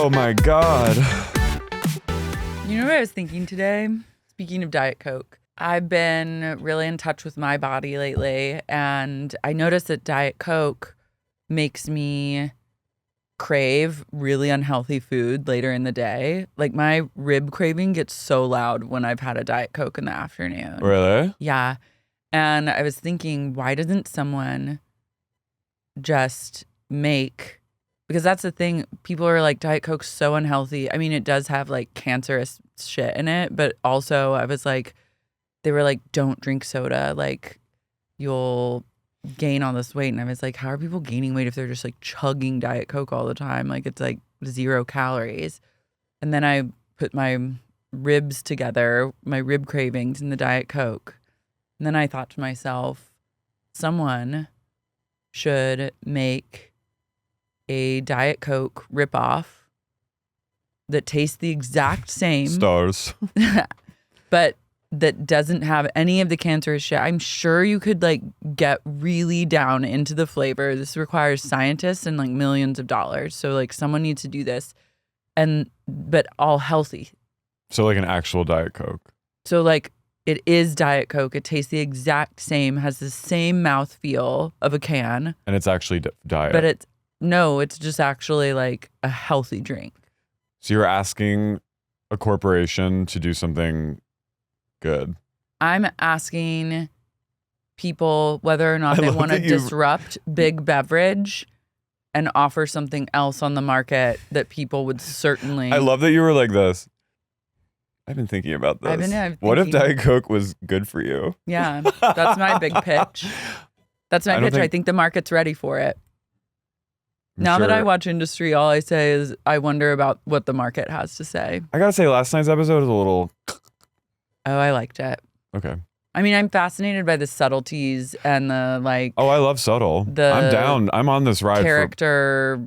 Oh my God. You know what I was thinking today? Speaking of Diet Coke, I've been really in touch with my body lately, and I noticed that Diet Coke makes me crave really unhealthy food later in the day. Like my rib craving gets so loud when I've had a Diet Coke in the afternoon. Really? Yeah. And I was thinking, why doesn't someone just make, because that's the thing, people are like, Diet Coke's so unhealthy. I mean, it does have like cancerous shit in it, but also I was like, they were like, don't drink soda, like you'll gain all this weight. And I was like, how are people gaining weight if they're just like chugging Diet Coke all the time? Like it's like 0 calories. And then I put my ribs together, my rib cravings and the Diet Coke. And then I thought to myself, someone should make a Diet Coke ripoff that tastes the exact same. Stars. But that doesn't have any of the cancerous shit. I'm sure you could like get really down into the flavor. This requires scientists and like millions of dollars. So like someone needs to do this, but all healthy. So like an actual Diet Coke. So like it is Diet Coke. It tastes the exact same, has the same mouthfeel of a can. And it's actually diet. But it's just actually like a healthy drink. So you're asking a corporation to do something good. I'm asking people whether or not they want to disrupt big beverage and offer something else on the market that people would certainly. I love that you were like this. I've been thinking about this. What if Diet Coke was good for you? Yeah, that's my big pitch. That's my pitch. I think the market's ready for it. Now that I watch industry, all I say is I wonder about what the market has to say. I gotta say, last night's episode is a little... Oh, I liked it. Okay. I mean, I'm fascinated by the subtleties and the like. Oh, I love subtle. I'm down. I'm on this ride. Character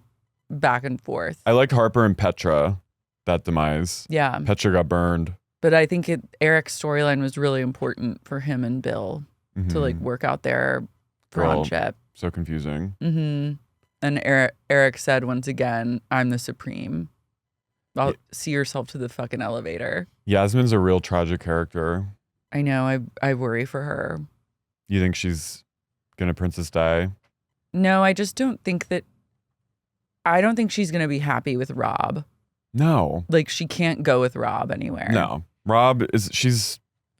back and forth. I liked Harper and Petra, that demise. Yeah. Petra got burned. But I think Eric's storyline was really important for him and Bill to like work out their friendship. So confusing. Mm-hmm. And Eric said once again, I'm the supreme. I'll see yourself to the fucking elevator. Yasmin's a real tragic character. I know. I worry for her. You think she's gonna princess die? No, I just don't think that. I don't think she's gonna be happy with Rob. No. Like she can't go with Rob anywhere. No. Rob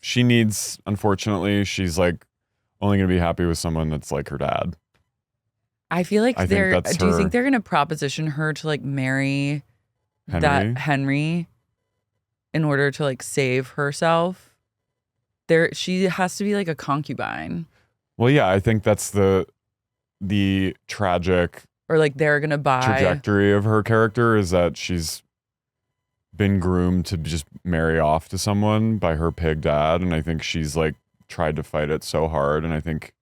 she needs, unfortunately, she's like only gonna be happy with someone that's like her dad. I feel like do you think they're gonna proposition her to like marry Henry in order to like save herself? She has to be like a concubine. Well, yeah, I think that's the tragic or like they're gonna buy trajectory of her character is that she's been groomed to just marry off to someone by her pig dad, and I think she's like tried to fight it so hard, and I think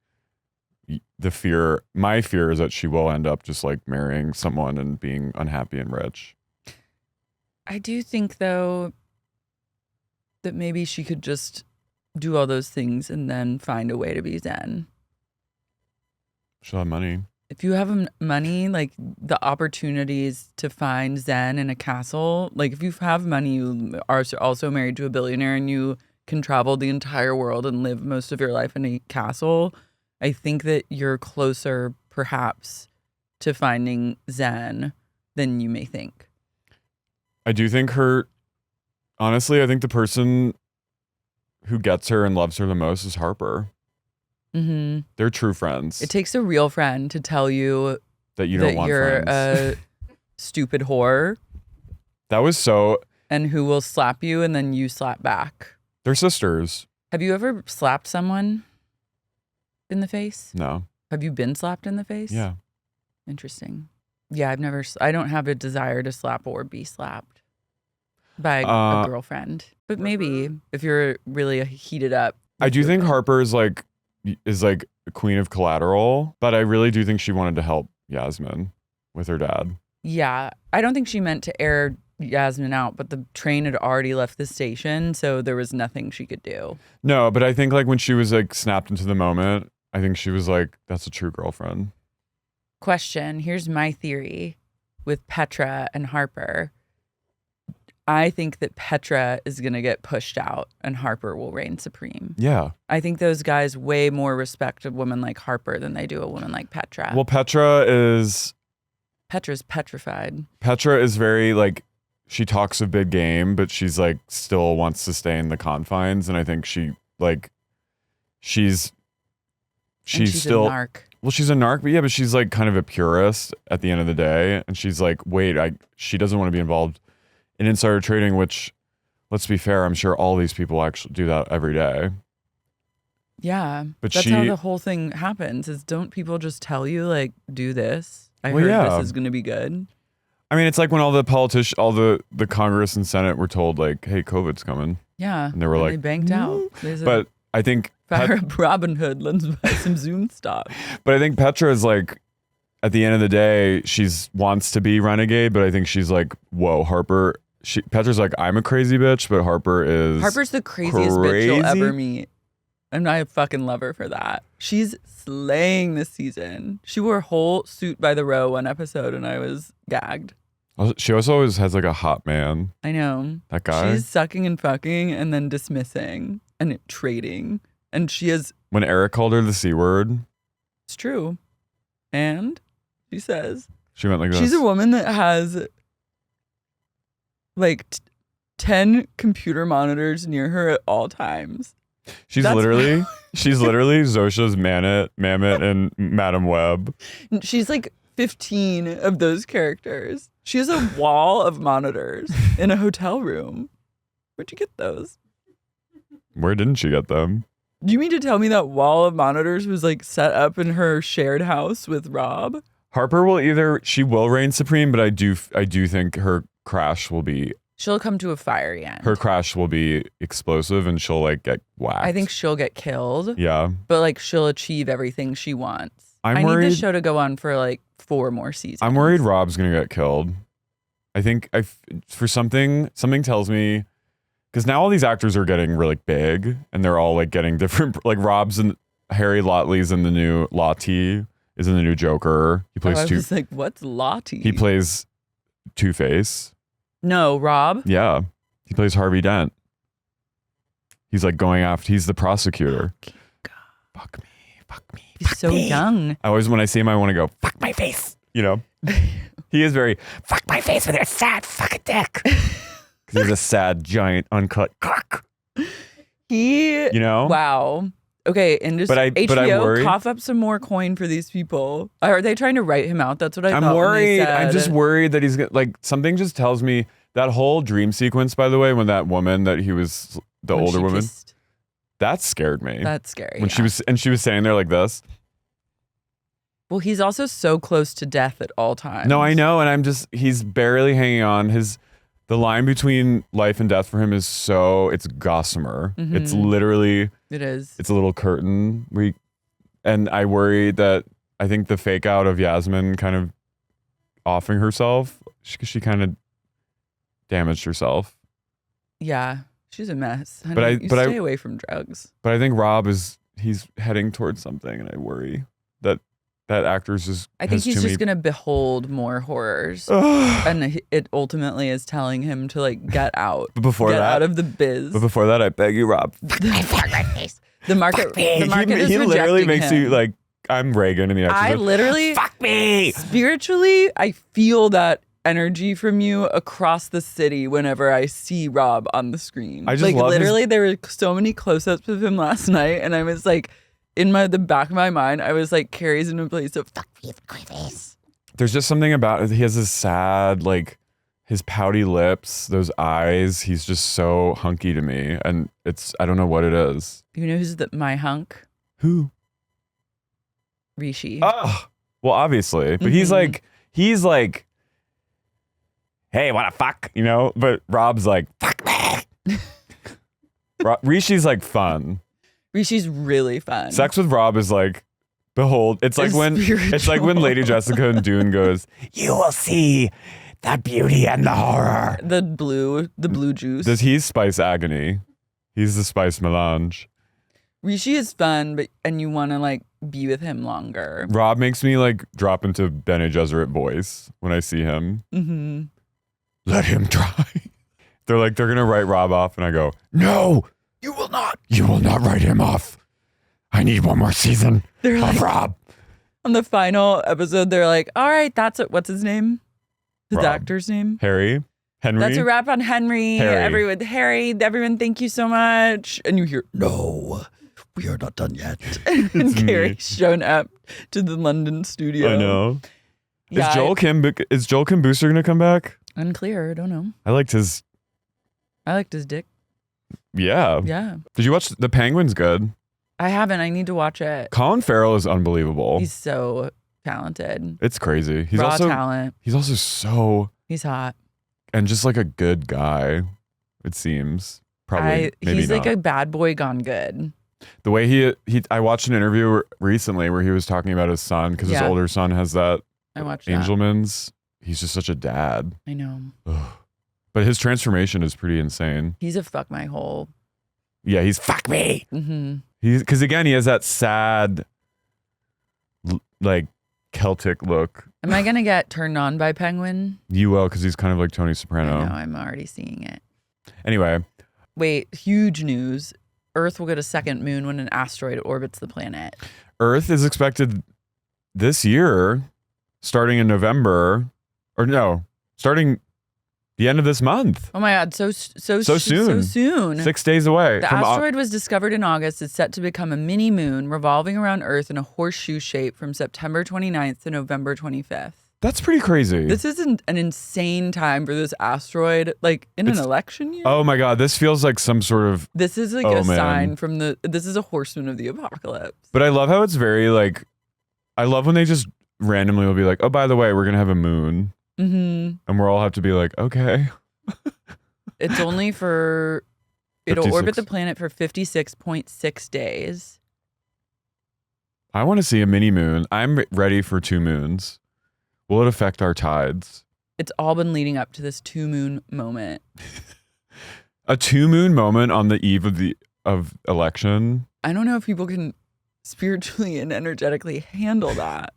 my fear is that she will end up just like marrying someone and being unhappy and rich. I do think though that maybe she could just do all those things and then find a way to be zen. She'll have money. If you have money, like the opportunities to find zen in a castle, like if you have money, you are also married to a billionaire and you can travel the entire world and live most of your life in a castle, I think that you're closer perhaps to finding zen than you may think. I do think honestly, I think the person who gets her and loves her the most is Harper. Mm-hmm. They're true friends. It takes a real friend to tell you that you don't want you're friends. A stupid whore. That was so... And who will slap you and then you slap back. They're sisters. Have you ever slapped someone in the face? No. Have you been slapped in the face? Yeah. Interesting. Yeah, I don't have a desire to slap or be slapped by a girlfriend. But maybe if you're really heated up. I do think Harper is like a queen of collateral, but I really do think she wanted to help Yasmin with her dad. Yeah. I don't think she meant to air Yasmin out, but the train had already left the station, so there was nothing she could do. No, but I think like when she was like snapped into the moment, I think she was like, that's a true girlfriend. Question. Here's my theory with Petra and Harper. I think that Petra is going to get pushed out and Harper will reign supreme. Yeah. I think those guys way more respect a woman like Harper than they do a woman like Petra. Well, Petra's petrified. Petra is very like, she talks a big game, but she's like still wants to stay in the confines. And I think she's still a narc. Well, she's a narc, but yeah, but she's like kind of a purist at the end of the day. And she's like, she doesn't want to be involved in insider trading, which, let's be fair, I'm sure all these people actually do that every day. Yeah. But that's how the whole thing happens is don't people just tell you like, do this? I heard this is going to be good. I mean, it's like when all the politicians, all the Congress and Senate were told like, hey, COVID's coming. Yeah. And they were like, they banked out. But I think fire up Robinhood, let's buy some Zoom stock. But I think Petra is like, at the end of the day, she's wants to be renegade, but I think she's like, whoa, Harper. Petra's like, I'm a crazy bitch, but Harper's the craziest bitch you'll ever meet. And I fucking love her for that. She's slaying this season. She wore a whole suit by the row one episode and I was gagged. She also always has like a hot man. I know. That guy. She's sucking and fucking and then dismissing and trading. And she is. When Eric called her the C word. It's true. And she says. She went like this. She's a woman that has like 10 computer monitors near her at all times. She's literally Zosha's Mammoth and Madam Web. She's like 15 of those characters. She has a wall of monitors in a hotel room. Where'd you get those? Where didn't she get them? Do you mean to tell me that wall of monitors was like set up in her shared house with Rob? Harper she will reign supreme, but I do think her crash will be. She'll come to a fiery end. Her crash will be explosive and she'll like get whacked. I think she'll get killed. Yeah. But like she'll achieve everything she wants. I need this show to go on for like 4 more seasons. I'm worried Rob's going to get killed. I think for something tells me, because now all these actors are getting really big and they're all like getting different, like Harry Lotley's in the new Lottie is in the new Joker. He plays I was like, what's Lottie? He plays Two-Face. No, Rob? Yeah. He plays Harvey Dent. He's like going after, he's the prosecutor. Fuck me. He's so young. I always, when I see him, I want to go, fuck my face. You know? He is very, fuck my face with your sad fucking dick. Because he's a sad, giant, uncut cock. You know? Wow. Okay, and just HBO, cough up some more coin for these people. Are they trying to write him out? That's what I thought. I'm worried. I'm just worried that he's like, something just tells me that whole dream sequence, by the way, when that woman that he was, the older woman, that scared me. That's scary. When she was standing there like this. Well, he's also so close to death at all times. No, I know. And he's barely hanging on. The line between life and death for him is it's gossamer. Mm-hmm. It's literally. It is. It's a little curtain. And I worry that I think the fake out of Yasmin kind of offing herself, she kind of damaged herself. Yeah, she's a mess. Honey, stay away from drugs. But I think Rob he's heading towards something, and I worry that actor's just. I think he's just gonna behold more horrors, and it ultimately is telling him to like get out. But before get that, out of the biz. But before that, I beg you, Rob. Fuck my face. The market is he literally makes him. you like I'm Reagan in the Exorcist. I literally fuck me. Spiritually, I feel that energy from you across the city whenever I see Rob on the screen. I just love literally there were so many close-ups of him last night, and I was like. In the back of my mind, I was like, Carrie's in a place of fuck me, my face. There's just something about it. He has this sad, like, his pouty lips, those eyes. He's just so hunky to me. And I don't know what it is. You know who's my hunk? Who? Rishi. Oh, well, obviously. But he's like, hey, wanna fuck? You know? But Rob's like, fuck me. Rishi's like fun. Rishi's really fun. Sex with Rob is like, behold. It's like when Lady Jessica and Dune goes, you will see the beauty and the horror. The blue juice. He's spice agony. He's the spice melange. Rishi is fun, and you want to like be with him longer. Rob makes me like drop into Bene Gesserit voice when I see him. Mm-hmm. Let him try. They're like, they're going to write Rob off. And I go, no, you will not. You will not write him off. I need one more season of Rob. On the final episode, they're like, all right, what's his name? His Rob. Actor's name? Henry. That's a wrap on Henry. Harry. Everyone, thank you so much. And you hear, no, we are not done yet. And Carrie's shown up to the London studio. I know. Yeah, Is Joel Kim Booster going to come back? Unclear. I don't know. I liked his dick. Yeah. Yeah. Did you watch The Penguin's good? I haven't. I need to watch it. Colin Farrell is unbelievable. He's so talented. It's crazy. He's Raw also talent. He's also so He's hot. and just like a good guy, it seems. Probably maybe he's not. like a bad boy gone good. The way I watched an interview recently where he was talking about his son because his older son has that I watched Angelman's. He's just such a dad. I know. Ugh. But his transformation is pretty insane. He's a fuck my hole. Yeah, he's fuck me. Mm-hmm. Because again, he has that sad, like Celtic look. Am I gonna get turned on by Penguin? You will, because he's kind of like Tony I Soprano. know. I'm already seeing it. Anyway, Wait, huge news. Earth will get a second moon when an asteroid orbits the planet. Earth is expected this year, starting in November, or no, starting the end of this month. Oh my God, so soon. So soon. 6 days away. The asteroid was discovered in August. It's set to become a mini moon revolving around Earth in a horseshoe shape from September 29th to November 25th. That's pretty crazy. This is an insane time for this asteroid, like in an election year. Oh my God, this feels like some sort of. This is like a sign from this is a horseman of the apocalypse. But I love how it's very like, I love when they just randomly will be like, oh, by the way, we're going to have a moon. Mm-hmm. And we'll all have to be like, okay. It's only for, it'll 56. orbit the planet for 56.6 days. I want to see a mini moon. I'm ready for 2 moons. Will it affect our tides? It's all been leading up to this 2 moon moment. A 2 moon moment on the eve of election. I don't know if people can spiritually and energetically handle that.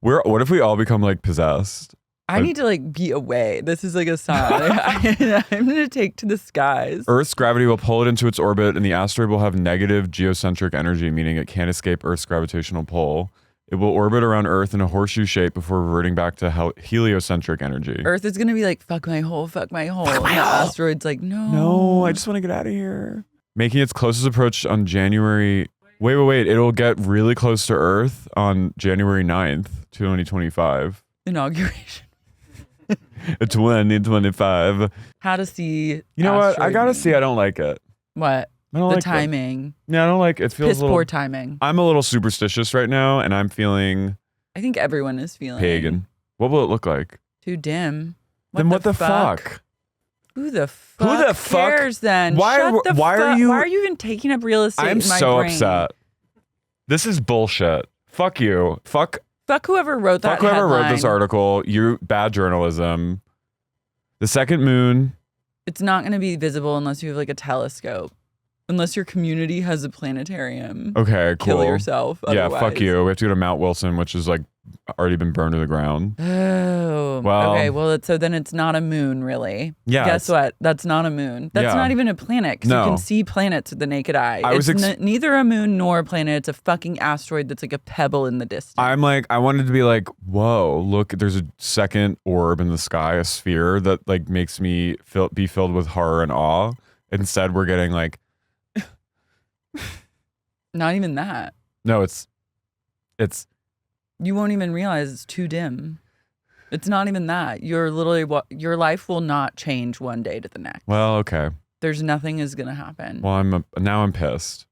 What if we all become like possessed? I need to like be away. This is like a sign. I'm going to take to the skies. Earth's gravity will pull it into its orbit, and the asteroid will have negative geocentric energy, meaning it can't escape Earth's gravitational pull. It will orbit around Earth in a horseshoe shape before reverting back to heliocentric energy. Earth is going to be like, fuck my hole, fuck my hole. Fuck my hole. The asteroid's like, no. No, I just want to get out of here. Making its closest approach on January... Wait. It'll get really close to Earth on January 9th, 2025. Inauguration. 2025. How to see... You know what? I gotta see. I don't like it. What? I don't the like timing. Yeah, I don't like it. Feels piss poor timing. I'm a little superstitious right now, and I'm feeling I think everyone is feeling pagan. What will it look like? Too dim. What the fuck? Who the fuck cares then? Why are you even taking up real estate I'm in my so brain? upset. This is bullshit. Fuck you. Fuck whoever wrote that whoever headline. wrote this article. You bad journalism. The second moon. It's not going to be visible unless you have like a telescope. Unless your community has a planetarium. Okay, cool. Kill yourself. Yeah, otherwise. fuck you. We have to go to Mount Wilson, which is like already been burned to the ground. Oh. Well, okay, well, so then it's not a moon, really. Yeah. Guess what? That's not a moon. That's not even a planet, because you can see planets with the naked eye. It's neither a moon nor a planet. It's a fucking asteroid that's like a pebble in the distance. I'm like, I wanted to be like, whoa, look, there's a second orb in the sky, a sphere that like makes me be filled with horror and awe. Instead, we're getting like, not even that. no, it's. You won't even realize it's too dim. It's not even that. You're literally your life will not change one day to the next. Well, okay. There's nothing is gonna happen. Well, now I'm pissed.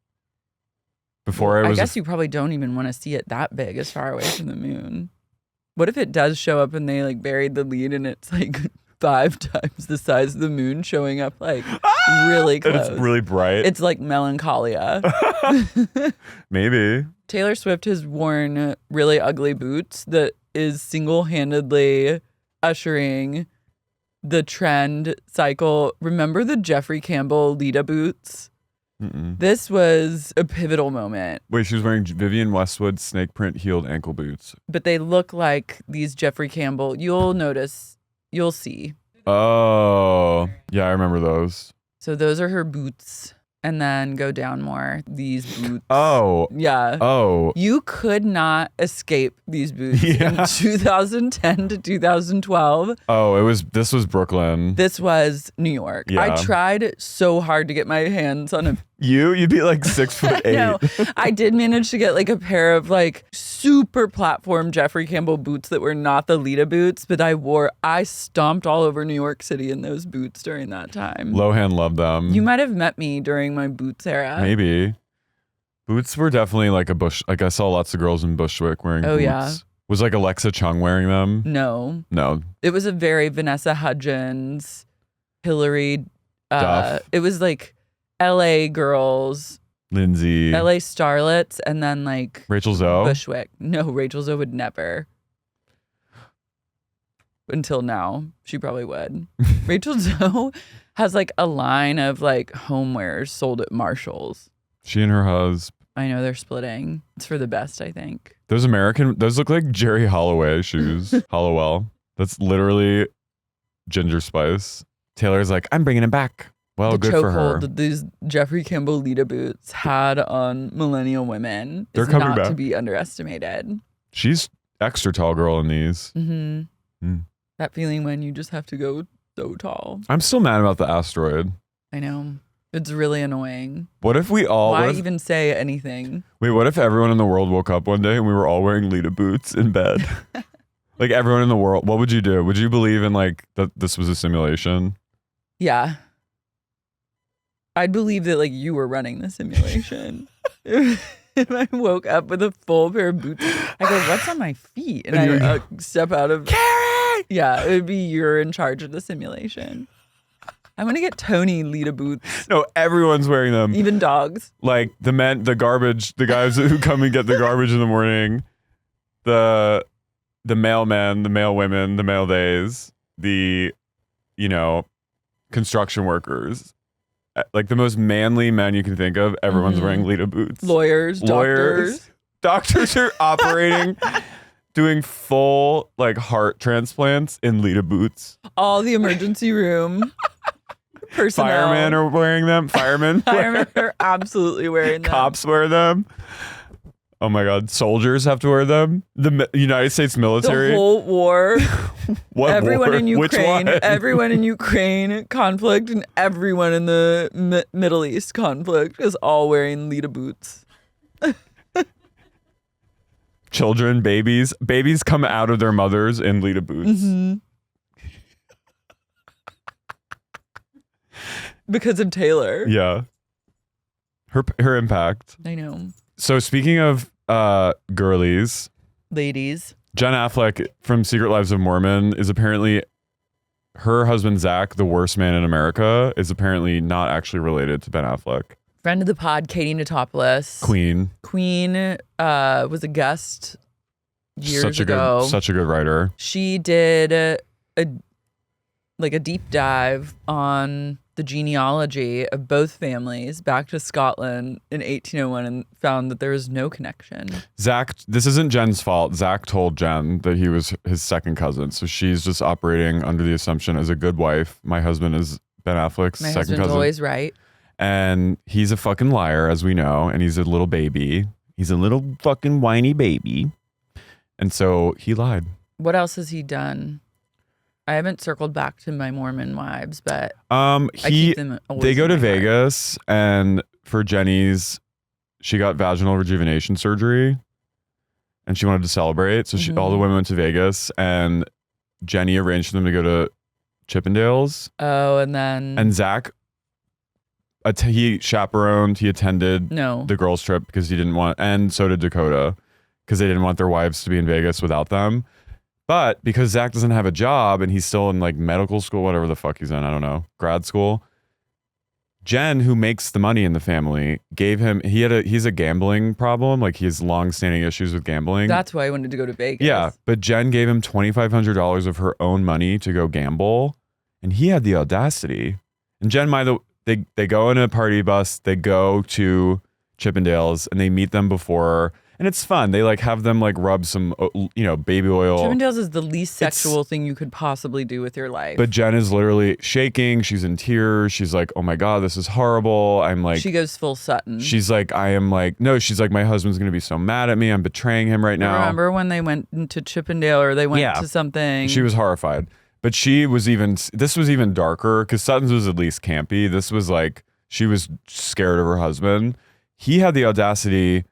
Before I guess you probably don't even want to see it that big, as far away from the moon. What if it does show up and they like buried the lead and it's like 5 times the size of the moon showing up like really close? It's really bright. It's like melancholia. Maybe. Taylor Swift has worn really ugly boots that is single-handedly ushering the trend cycle. Remember the Jeffrey Campbell Lita boots? Mm-mm. This was a pivotal moment. Wait, she was wearing Vivienne Westwood snake print heeled ankle boots. But they look like these Jeffrey Campbell. You'll notice. You'll see. Oh, yeah, I remember those. So those are her boots. And then go down more. These boots. Oh. Yeah. Oh. You could not escape these boots in 2010 to 2012. Oh, this was Brooklyn. This was New York. Yeah. I tried so hard to get my hands on a You'd be like 6'8". No, I did manage to get like a pair of like super platform Jeffery Campbell boots that were not the Lita boots, but I stomped all over New York City in those boots during that time. Lohan loved them. You might have met me during my boots era. Maybe. Boots were definitely like like I saw lots of girls in Bushwick wearing boots. Yeah. Was like Alexa Chung wearing them? No. No. It was a very Vanessa Hudgens, Hillary, Duff. It was like LA girls, Lindsay. LA starlets, and then like Rachel Zoe. Bushwick. No, Rachel Zoe would never. Until now, she probably would. Rachel Zoe has like a line of like homewares sold at Marshall's. She and her husband. I know they're splitting. It's for the best, I think. Those look like Jerry Holloway shoes. Hollowell. That's literally Ginger Spice. Taylor's like, I'm bringing it back. Well, the good for her. chokehold that these Jeffrey Campbell Lita boots had on millennial women They're is coming not back. to be underestimated. She's extra tall girl in these. Mm-hmm. That feeling when you just have to go so tall. I'm still mad about the asteroid. I know. It's really annoying. What if we all... Why even say anything? Wait, what if everyone in the world woke up one day and we were all wearing Lita boots in bed? Like everyone in the world. What would you do? Would you believe in like that this was a simulation? Yeah. I'd believe that like you were running the simulation. If I woke up with a full pair of boots, I go, what's on my feet? And I step out of... Carey! Yeah, it would be you're in charge of the simulation. I'm going to get Tony Lita boots. No, everyone's wearing them. Even dogs. Like the guys who come and get the garbage in the morning, the mailmen, the mail women, the mail days, the, construction workers. Like the most manly men you can think of, everyone's wearing Lita boots. Lawyers, doctors. Doctors are operating, doing full like heart transplants in Lita boots. All the emergency room personnel. Firemen are wearing them. Firemen are absolutely wearing them. Cops wear them. Oh my God. Soldiers have to wear them. The United States military. The whole war. What everyone war? in Ukraine. Which one? Everyone in Ukraine conflict and everyone in the Middle East conflict is all wearing Lita boots. Children, babies come out of their mothers in Lita boots. Mm-hmm. Because of Taylor. Yeah. Her impact. I know. So speaking of girlies, ladies, Jen Affleck from Secret Lives of Mormon is apparently, her husband Zac, the worst man in America, is apparently not actually related to Ben Affleck. Friend of the pod, Katie Natopoulos. Queen was a guest years ago. Such a good writer. She did a deep dive on the genealogy of both families back to Scotland in 1801 and found that there was no connection. Zac, this isn't Jen's fault. Zac told Jen that he was his second cousin. So she's just operating under the assumption as a good wife. My husband is Ben Affleck's My second husband's cousin. always right. And he's a fucking liar, as we know. And he's a little baby. He's a little fucking whiny baby. And so he lied. What else has he done? I haven't circled back to my Mormon wives, but they go to Vegas, and for Jenny's, she got vaginal rejuvenation surgery, and she wanted to celebrate. So all the women went to Vegas, and Jenny arranged for them to go to Chippendales. Oh, and Zac, he chaperoned, he attended the girls' trip because he didn't want, and so did Dakota, because they didn't want their wives to be in Vegas without them. But because Zac doesn't have a job and he's still in like medical school, whatever the fuck he's in, I don't know, grad school, Jen, who makes the money in the family, gave him, he's a gambling problem. Like he has long-standing issues with gambling. That's why I wanted to go to Vegas. Yeah, but Jen gave him $2,500 of her own money to go gamble, and he had the audacity. And Jen, they go in a party bus, they go to Chippendales, and they meet them before. and it's fun. They like have them like rub some, baby oil. Chippendales is the least sexual thing you could possibly do with your life. But Jen is literally shaking. She's in tears. She's like, oh my God, this is horrible. I'm like, she goes full Sutton. She's like, no, she's like, my husband's going to be so mad at me. I'm betraying him right now. Remember when they went to Chippendale or they went to something? She was horrified. But this was even darker because Sutton's was at least campy. This was like, she was scared of her husband. He had the audacity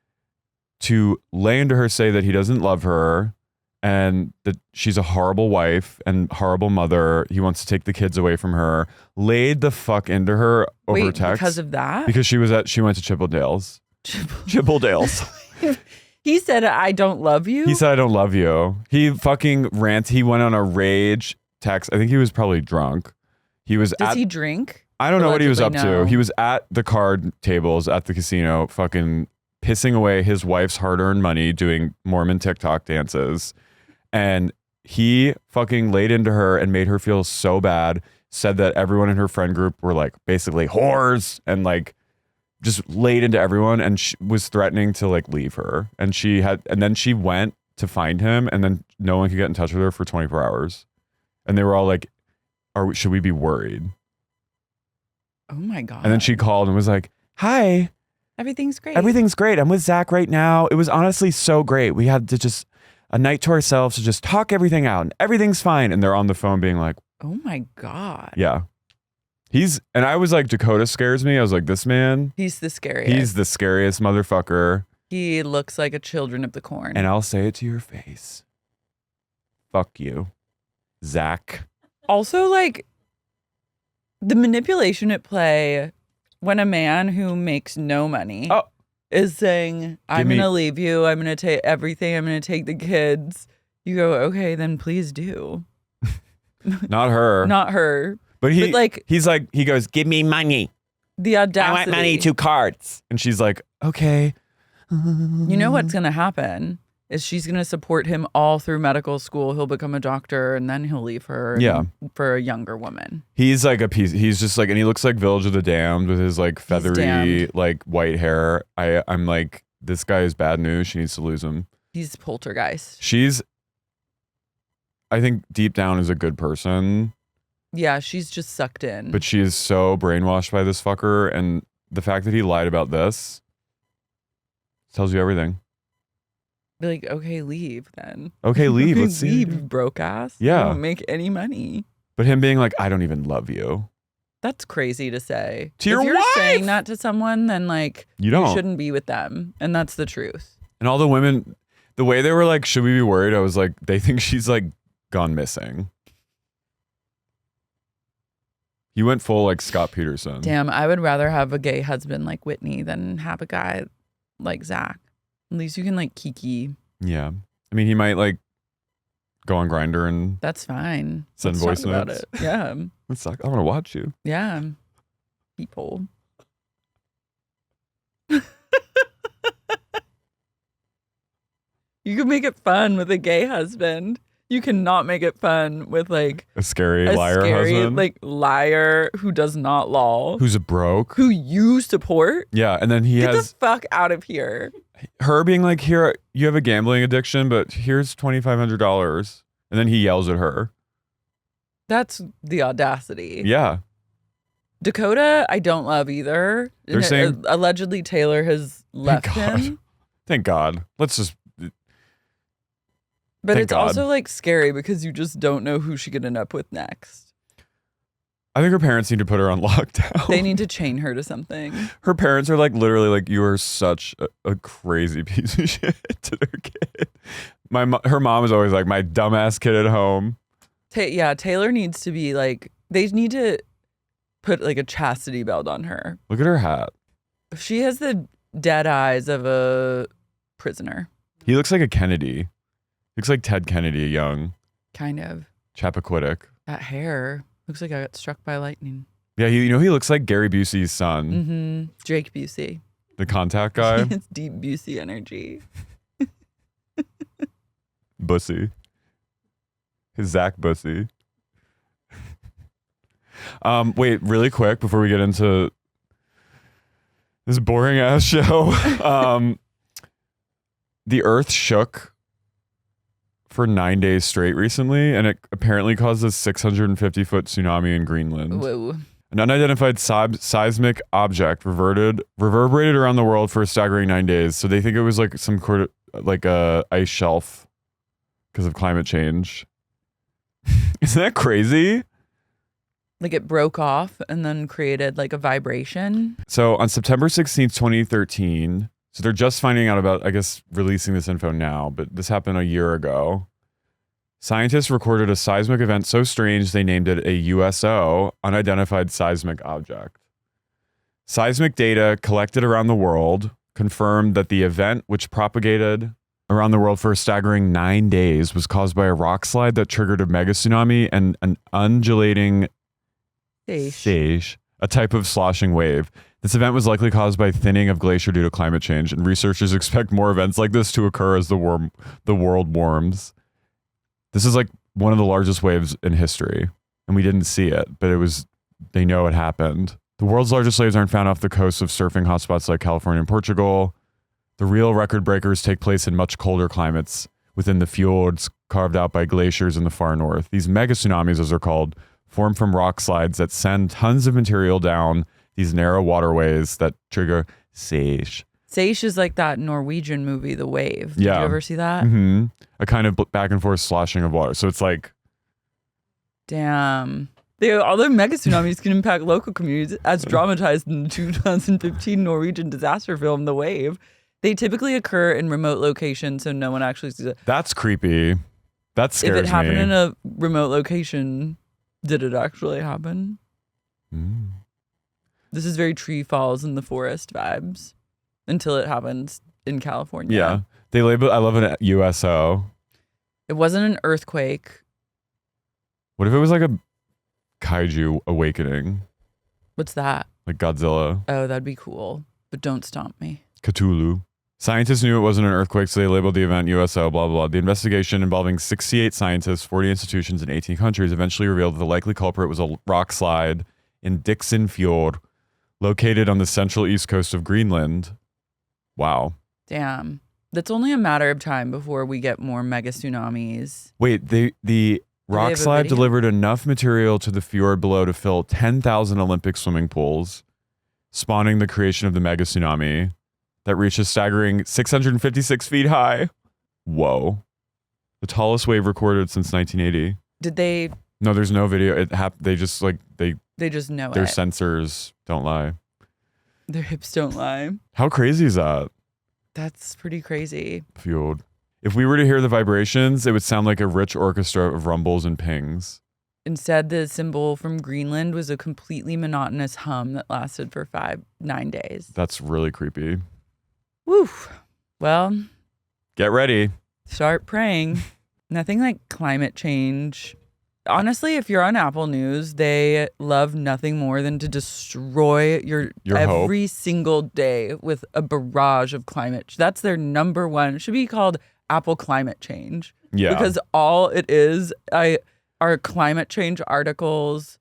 to lay into her, say that he doesn't love her and that she's a horrible wife and horrible mother. He wants to take the kids away from her. Laid the fuck into her over text. Because of that? Because she went to Chippendales. Chippendales. He said, I don't love you? He said, I don't love you. He fucking He went on a rage text. I think he was probably drunk. Does he drink? I don't know what he was up to. He was at the card tables at the casino fucking pissing away his wife's hard-earned money doing Mormon TikTok dances. And he fucking laid into her and made her feel so bad, said that everyone in her friend group were like basically whores and like just laid into everyone, and she was threatening to like leave her. And then she went to find him, and then no one could get in touch with her for 24 hours. And they were all like, should we be worried? Oh my God. And then she called and was like, hi. Everything's great. Everything's great. I'm with Zac right now. It was honestly so great. We had to just a night to ourselves to just talk everything out and everything's fine. And they're on the phone being like, oh my God. Yeah. And I was like, Dakota scares me. I was like, this man. He's the scariest. He's the scariest motherfucker. He looks like a Children of the Corn. And I'll say it to your face. Fuck you, Zac. Also, like, the manipulation at play when a man who makes no money is saying, I'm going to leave you. I'm going to take everything. I'm going to take the kids. You go, okay, then please do. Not her. Not her. But he goes, give me money. The audacity. I want money, 2 cards. And she's like, okay. You know what's going to happen is she's going to support him all through medical school. He'll become a doctor and then he'll leave her for a younger woman. He's like a piece. He's just like, and he looks like Village of the Damned with his like feathery, like white hair. I'm like, this guy is bad news. She needs to lose him. He's poltergeist. I think deep down is a good person. Yeah, she's just sucked in. But she is so brainwashed by this fucker. And the fact that he lied about this tells you everything. Be like, okay, leave then. Okay, leave. Let's see. Leave, broke ass. Yeah. You don't make any money. But him being like, I don't even love you. That's crazy to say. To your wife! If you're saying that to someone, then like you shouldn't be with them. And that's the truth. And all the women, the way they were like, should we be worried? I was like, they think she's like gone missing. He went full like Scott Peterson. Damn, I would rather have a gay husband like Whitney than have a guy like Zac. At least you can like kiki. Yeah. I mean, he might like go on Grindr and that's fine. Send Let's voice talk about notes. it. Yeah. It's like, I want to watch you. Yeah. People. You can make it fun with a gay husband. You cannot make it fun with like a scary husband. Like liar who does not law. Who's a broke. Who you support. Yeah. And then Get the fuck out of here. Her being like, here, you have a gambling addiction, but here's $2,500. And then he yells at her. That's the audacity. Yeah. Dakota, I don't love either. They're saying allegedly Taylor has left him. Thank God. Let's just. But it's also like scary because you just don't know who she could end up with next. I think her parents need to put her on lockdown. They need to chain her to something. Her parents are like literally like, you are such a crazy piece of shit to their kid. Her mom is always like, my dumbass kid at home. Taylor needs to be like, they need to put like a chastity belt on her. Look at her hat. She has the dead eyes of a prisoner. He looks like a Kennedy. Looks like Ted Kennedy, young. Kind of. Chappaquiddick. That hair looks like I got struck by lightning. Yeah, he looks like Gary Busey's son. Mm-hmm. Jake Busey. The Contact guy. It's deep Busey energy. Bussy. His Zac Bussy. Wait, really quick before we get into this boring ass show. the Earth shook for 9 days straight recently, and it apparently caused a 650-foot tsunami in Greenland. Whoa. An unidentified seismic object reverberated around the world for a staggering 9 days. So they think it was like some sort of like a ice shelf because of climate change. Isn't that crazy? Like it broke off and then created like a vibration. So on September 16th, 2013, so they're just finding out about, I guess, releasing this info now, but this happened a year ago. Scientists recorded a seismic event so strange they named it a USO, unidentified seismic object. Seismic data collected around the world confirmed that the event, which propagated around the world for a staggering 9 days, was caused by a rock slide that triggered a mega-tsunami and an undulating seiche, a type of sloshing wave. This event was likely caused by thinning of glacier due to climate change, and researchers expect more events like this to occur as the world warms. This is like one of the largest waves in history, and we didn't see it, but they know it happened. The world's largest waves aren't found off the coasts of surfing hotspots like California and Portugal. The real record breakers take place in much colder climates within the fjords carved out by glaciers in the far north. These mega-tsunamis, as they're called, form from rock slides that send tons of material down these narrow waterways that trigger seiche. Seiche is like that Norwegian movie, The Wave. Did Yeah. you ever see that? Mm-hmm. A kind of back and forth sloshing of water. So it's like... Damn. All the mega tsunamis can impact local communities as dramatized in the 2015 Norwegian disaster film, The Wave. They typically occur in remote locations, so no one actually sees it. That's creepy. That scares me. If it happened in a remote location, did it actually happen? Mm. This is very Tree Falls in the Forest vibes until it happens in California. Yeah. They label, I love an USO. It wasn't an earthquake. What if it was like a kaiju awakening? What's that? Like Godzilla. Oh, that'd be cool. But don't stomp me. Cthulhu. Scientists knew it wasn't an earthquake, so they labeled the event USO, blah, blah, blah. The investigation involving 68 scientists, 40 institutions, and 18 countries eventually revealed that the likely culprit was a rock slide in Dixon Fjord, located on the central east coast of Greenland. Wow. Damn. That's only a matter of time before we get more mega tsunamis. Wait, the rock slide delivered enough material to the fjord below to fill 10,000 Olympic swimming pools, spawning the creation of the mega tsunami that reached a staggering 656 feet high. Whoa. The tallest wave recorded since 1980. Did they? No, there's no video. They just like, They just know their it. sensors don't lie. Their hips don't lie. How crazy is that? That's pretty crazy. Fjord. If we were to hear the vibrations, it would sound like a rich orchestra of rumbles and pings. Instead, the symbol from Greenland was a completely monotonous hum that lasted for 9 days. That's really creepy. Woo. Well, Get ready. start praying. Nothing like climate change. Honestly, if you're on Apple News, they love nothing more than to destroy your every hope. single day with a barrage of climate. That's their number one. It should be called Apple Climate Change. Yeah. Because all it is are climate change articles.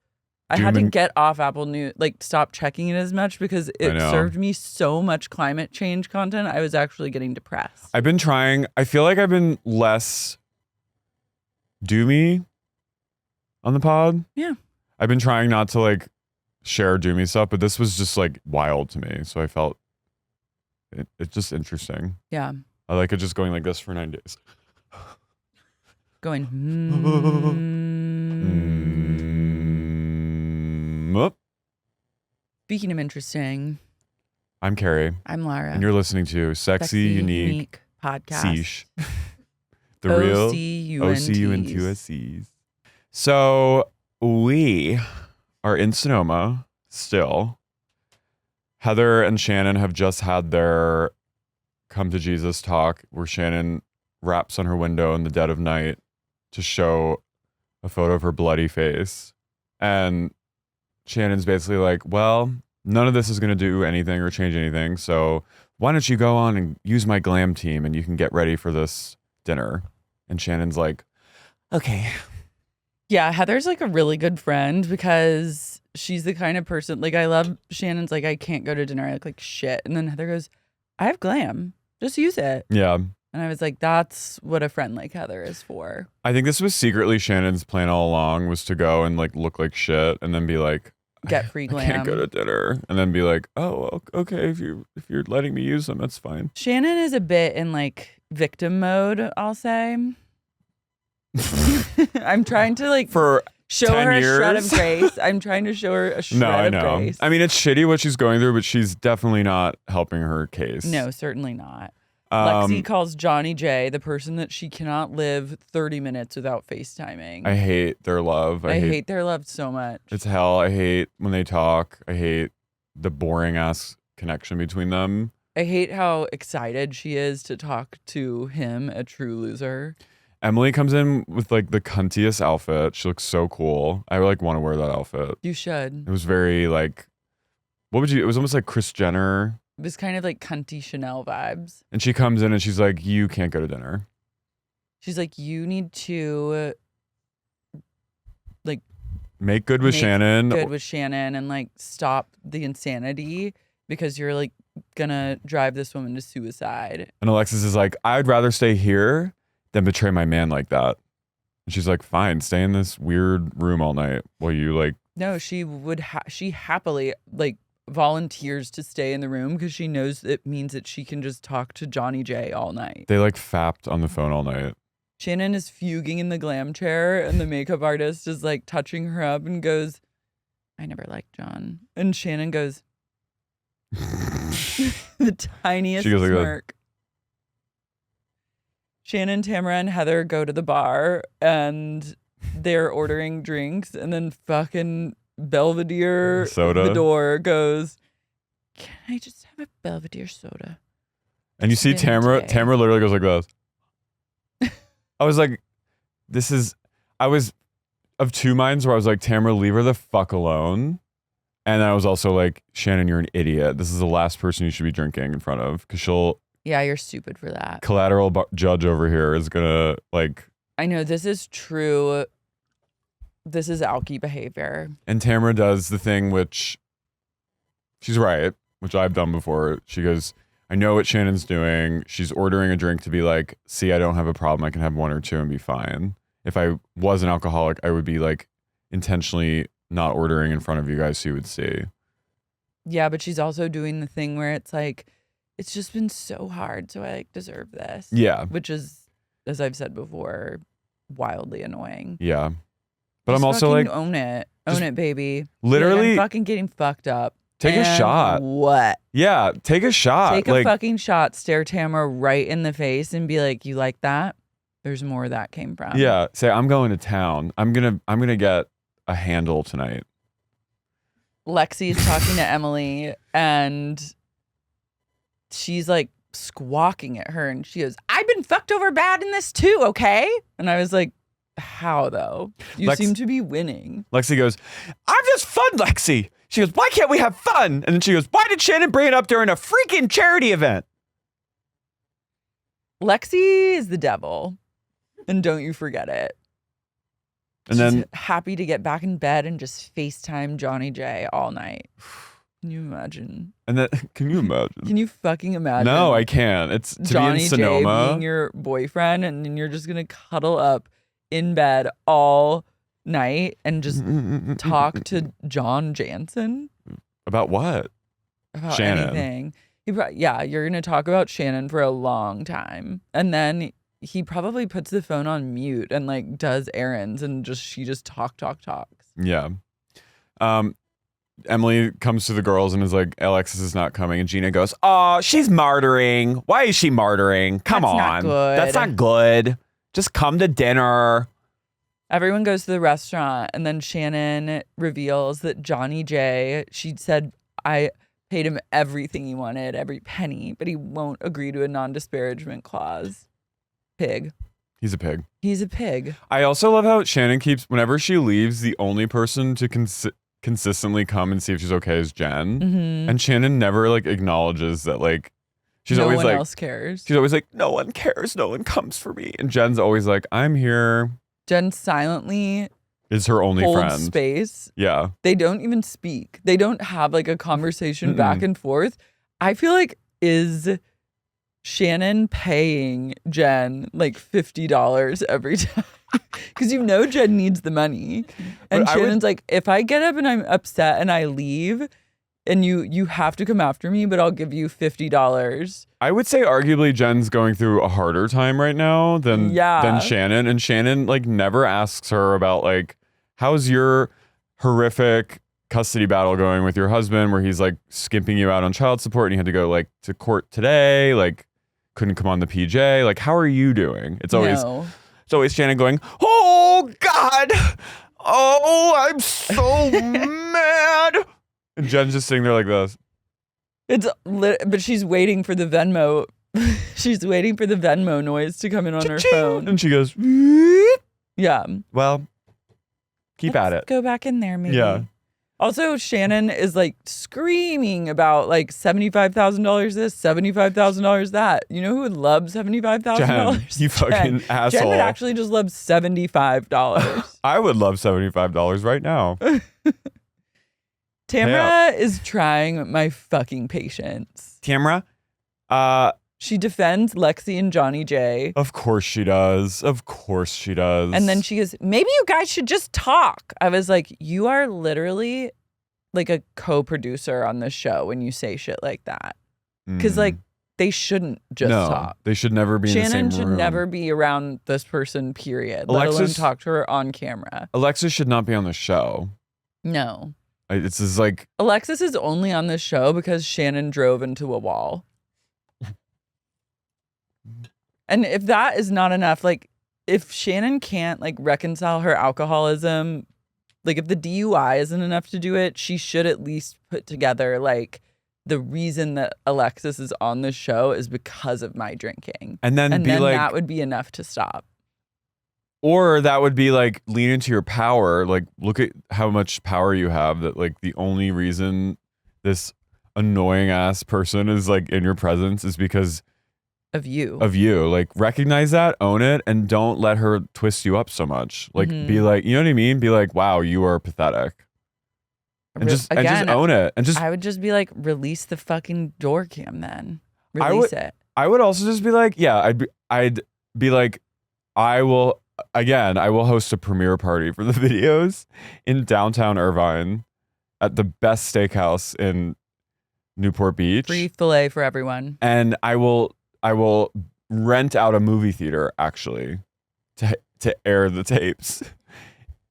I had to get off Apple News, like stop checking it as much because it served me so much climate change content. I was actually getting depressed. I've been trying. I feel like I've been less doomy on the pod. Yeah. I've been trying not to like share doomy stuff, but this was just like wild to me. So I felt it's just interesting. Yeah. I like it just going like this for 9 days. Going, Speaking of interesting, I'm Carey. I'm Lara. And you're listening to Sexy Unique Podcast. Seiche. The real O.C.U.N.T.S. So we are in Sonoma still. Heather and Shannon have just had their come to Jesus talk where Shannon raps on her window in the dead of night to show a photo of her bloody face. And Shannon's basically like, well, none of this is going to do anything or change anything. So why don't you go on and use my glam team and you can get ready for this dinner? And Shannon's like, okay. Yeah, Heather's like a really good friend because she's the kind of person, like I love Shannon's like, I can't go to dinner. I look like shit. And then Heather goes, I have glam. Just use it. Yeah. And I was like, that's what a friend like Heather is for. I think this was secretly Shannon's plan all along, was to go and like look like shit and then be like, get free I glam. can't go to dinner, and then be like, oh, okay, if you're letting me use them, that's fine. Shannon is a bit in like victim mode, I'll say. I'm trying to like For show 10 her a years? shred of grace. I'm trying to show her a shred No, I of know. grace. I mean, it's shitty what she's going through, but she's definitely not helping her case. No, certainly not. Lexi calls Johnny J the person that she cannot live 30 minutes without FaceTiming. I hate their love. I hate their love so much. It's hell. I hate when they talk. I hate the boring ass connection between them. I hate how excited she is to talk to him, a true loser. Emily comes in with like the cuntiest outfit. She looks so cool. I like want to wear that outfit. You should. It was very like, it was almost like Kris Jenner. It was kind of like cunty Chanel vibes. And she comes in and she's like, you can't go to dinner. She's like, you need to like make good with Shannon. Good with Shannon and like stop the insanity because you're like gonna drive this woman to suicide. And Alexis is like, I'd rather stay here than betray my man like that. And she's like, fine, stay in this weird room all night while you like. No, she would. She happily like volunteers to stay in the room because she knows it means that she can just talk to Johnny J all night. They like fapped on the phone all night. Shannon is fuging in the glam chair and the makeup artist is like touching her up and goes, I never liked John. And Shannon goes, the tiniest She goes like that. smirk. Shannon, Tamara, and Heather go to the bar and they're ordering drinks and then fucking Belvedere Soda. the door goes, can I just have a Belvedere soda? And you see Tamara literally goes like this. I was like, I was of two minds where I was like, Tamara, leave her the fuck alone. And then I was also like, Shannon, you're an idiot. This is the last person you should be drinking in front of because she'll. Yeah, you're stupid for that. Collateral judge over here is gonna like. I know this is true. This is alky behavior. And Tamara does the thing which she's right, which I've done before. She goes, I know what Shannon's doing. She's ordering a drink to be like, see, I don't have a problem. I can have one or two and be fine. If I was an alcoholic, I would be like intentionally not ordering in front of you guys so you would see. Yeah, but she's also doing the thing where it's like, it's just been so hard, so I like deserve this. Yeah. Which is, as I've said before, wildly annoying. Yeah. But Just I'm also like, own it. Own it, baby. Literally. I'm fucking getting fucked up. Take a shot. What? Yeah, take a shot. Take a fucking shot, stare Tamara right in the face and be like, you like that? There's more where that came from. Yeah. Say, I'm going to town. I'm gonna get a handle tonight. Lexi is talking to Emily and she's like squawking at her and she goes, I've been fucked over bad in this too, okay? And I was like, how though? You seem to be winning. Lexi goes, I'm just fun, Lexi. She goes, why can't we have fun? And then she goes, why did Shannon bring it up during a freaking charity event? Lexi is the devil. And don't you forget it. And She's then happy to get back in bed and just FaceTime Johnny J all night. Can you imagine? And then can you imagine? Can you fucking imagine? No, I can't. It's to Johnny be in J Sonoma. being your boyfriend and then you're just gonna cuddle up in bed all night and just talk to John Jansen About what? about Shannon. anything. You're gonna talk about Shannon for a long time, and then he probably puts the phone on mute and like does errands and she just talks. Yeah. Emily comes to the girls and is like, Alexis is not coming. And Gina goes, oh, she's martyring. Why is she martyring? Come on. Not good. That's not good. Just come to dinner. Everyone goes to the restaurant and then Shannon reveals that Johnny J, she said, I paid him everything he wanted, every penny, but he won't agree to a non-disparagement clause. Pig. He's a pig. He's a pig. I also love how Shannon keeps, whenever she leaves, the only person to consistently come and see if she's okay is Jen. Mm-hmm. And Shannon never like acknowledges that like, she's no always one like, else cares. she's always like, no one cares. No one comes for me. And Jen's always like, I'm here. Jen silently Is her only holds friend. space. Yeah. They don't even speak. They don't have like a conversation back and forth. I feel like is Shannon paying Jen like $50 every time. Because Jen needs the money. And Shannon's like, if I get up and I'm upset and I leave and you have to come after me, but I'll give you $50. I would say arguably Jen's going through a harder time right now than Shannon. And Shannon like never asks her about like, how's your horrific custody battle going with your husband where he's like skimping you out on child support and you had to go like to court today, like couldn't come on the PJ. Like, how are you doing? It's always Shannon going, oh God, oh, I'm so mad. And Jen's just sitting there like this. But she's waiting for the Venmo. She's waiting for the Venmo noise to come in on her phone. And she goes, yeah. Well, keep at it. Go back in there, maybe. Yeah. Also, Shannon is like screaming about like $75,000 this, $75,000 that. You know who would love $75,000? You fucking asshole. Jen would actually just love $75. I would love $75 right now. Tamra is trying my fucking patience. Tamra? She defends Lexi and Johnny J. Of course she does. Of course she does. And then she goes, maybe you guys should just talk. I was like, you are literally like a co-producer on this show when you say shit like that. Because like they shouldn't just talk. They should never be in the same room. Shannon should never be around this person, period. Let alone talk to her on camera. Alexis should not be on the show. No. It's just like... Alexis is only on this show because Shannon drove into a wall. And if that is not enough, like if Shannon can't like reconcile her alcoholism, like if the DUI isn't enough to do it, she should at least put together like the reason that Alexis is on this show is because of my drinking. And then like, that would be enough to stop. Or that would be like lean into your power. Like look at how much power you have that like the only reason this annoying ass person is like in your presence is because of you. Like recognize that, own it, and don't let her twist you up so much. Like be like, you know what I mean? Be like, wow, you are pathetic. And just own it. And just I would just be like, release the fucking door cam then. Release it. I would also just be like, yeah, I'd be like, I will host a premiere party for the videos in downtown Irvine at the best steakhouse in Newport Beach. Free filet for everyone. And I will rent out a movie theater actually to air the tapes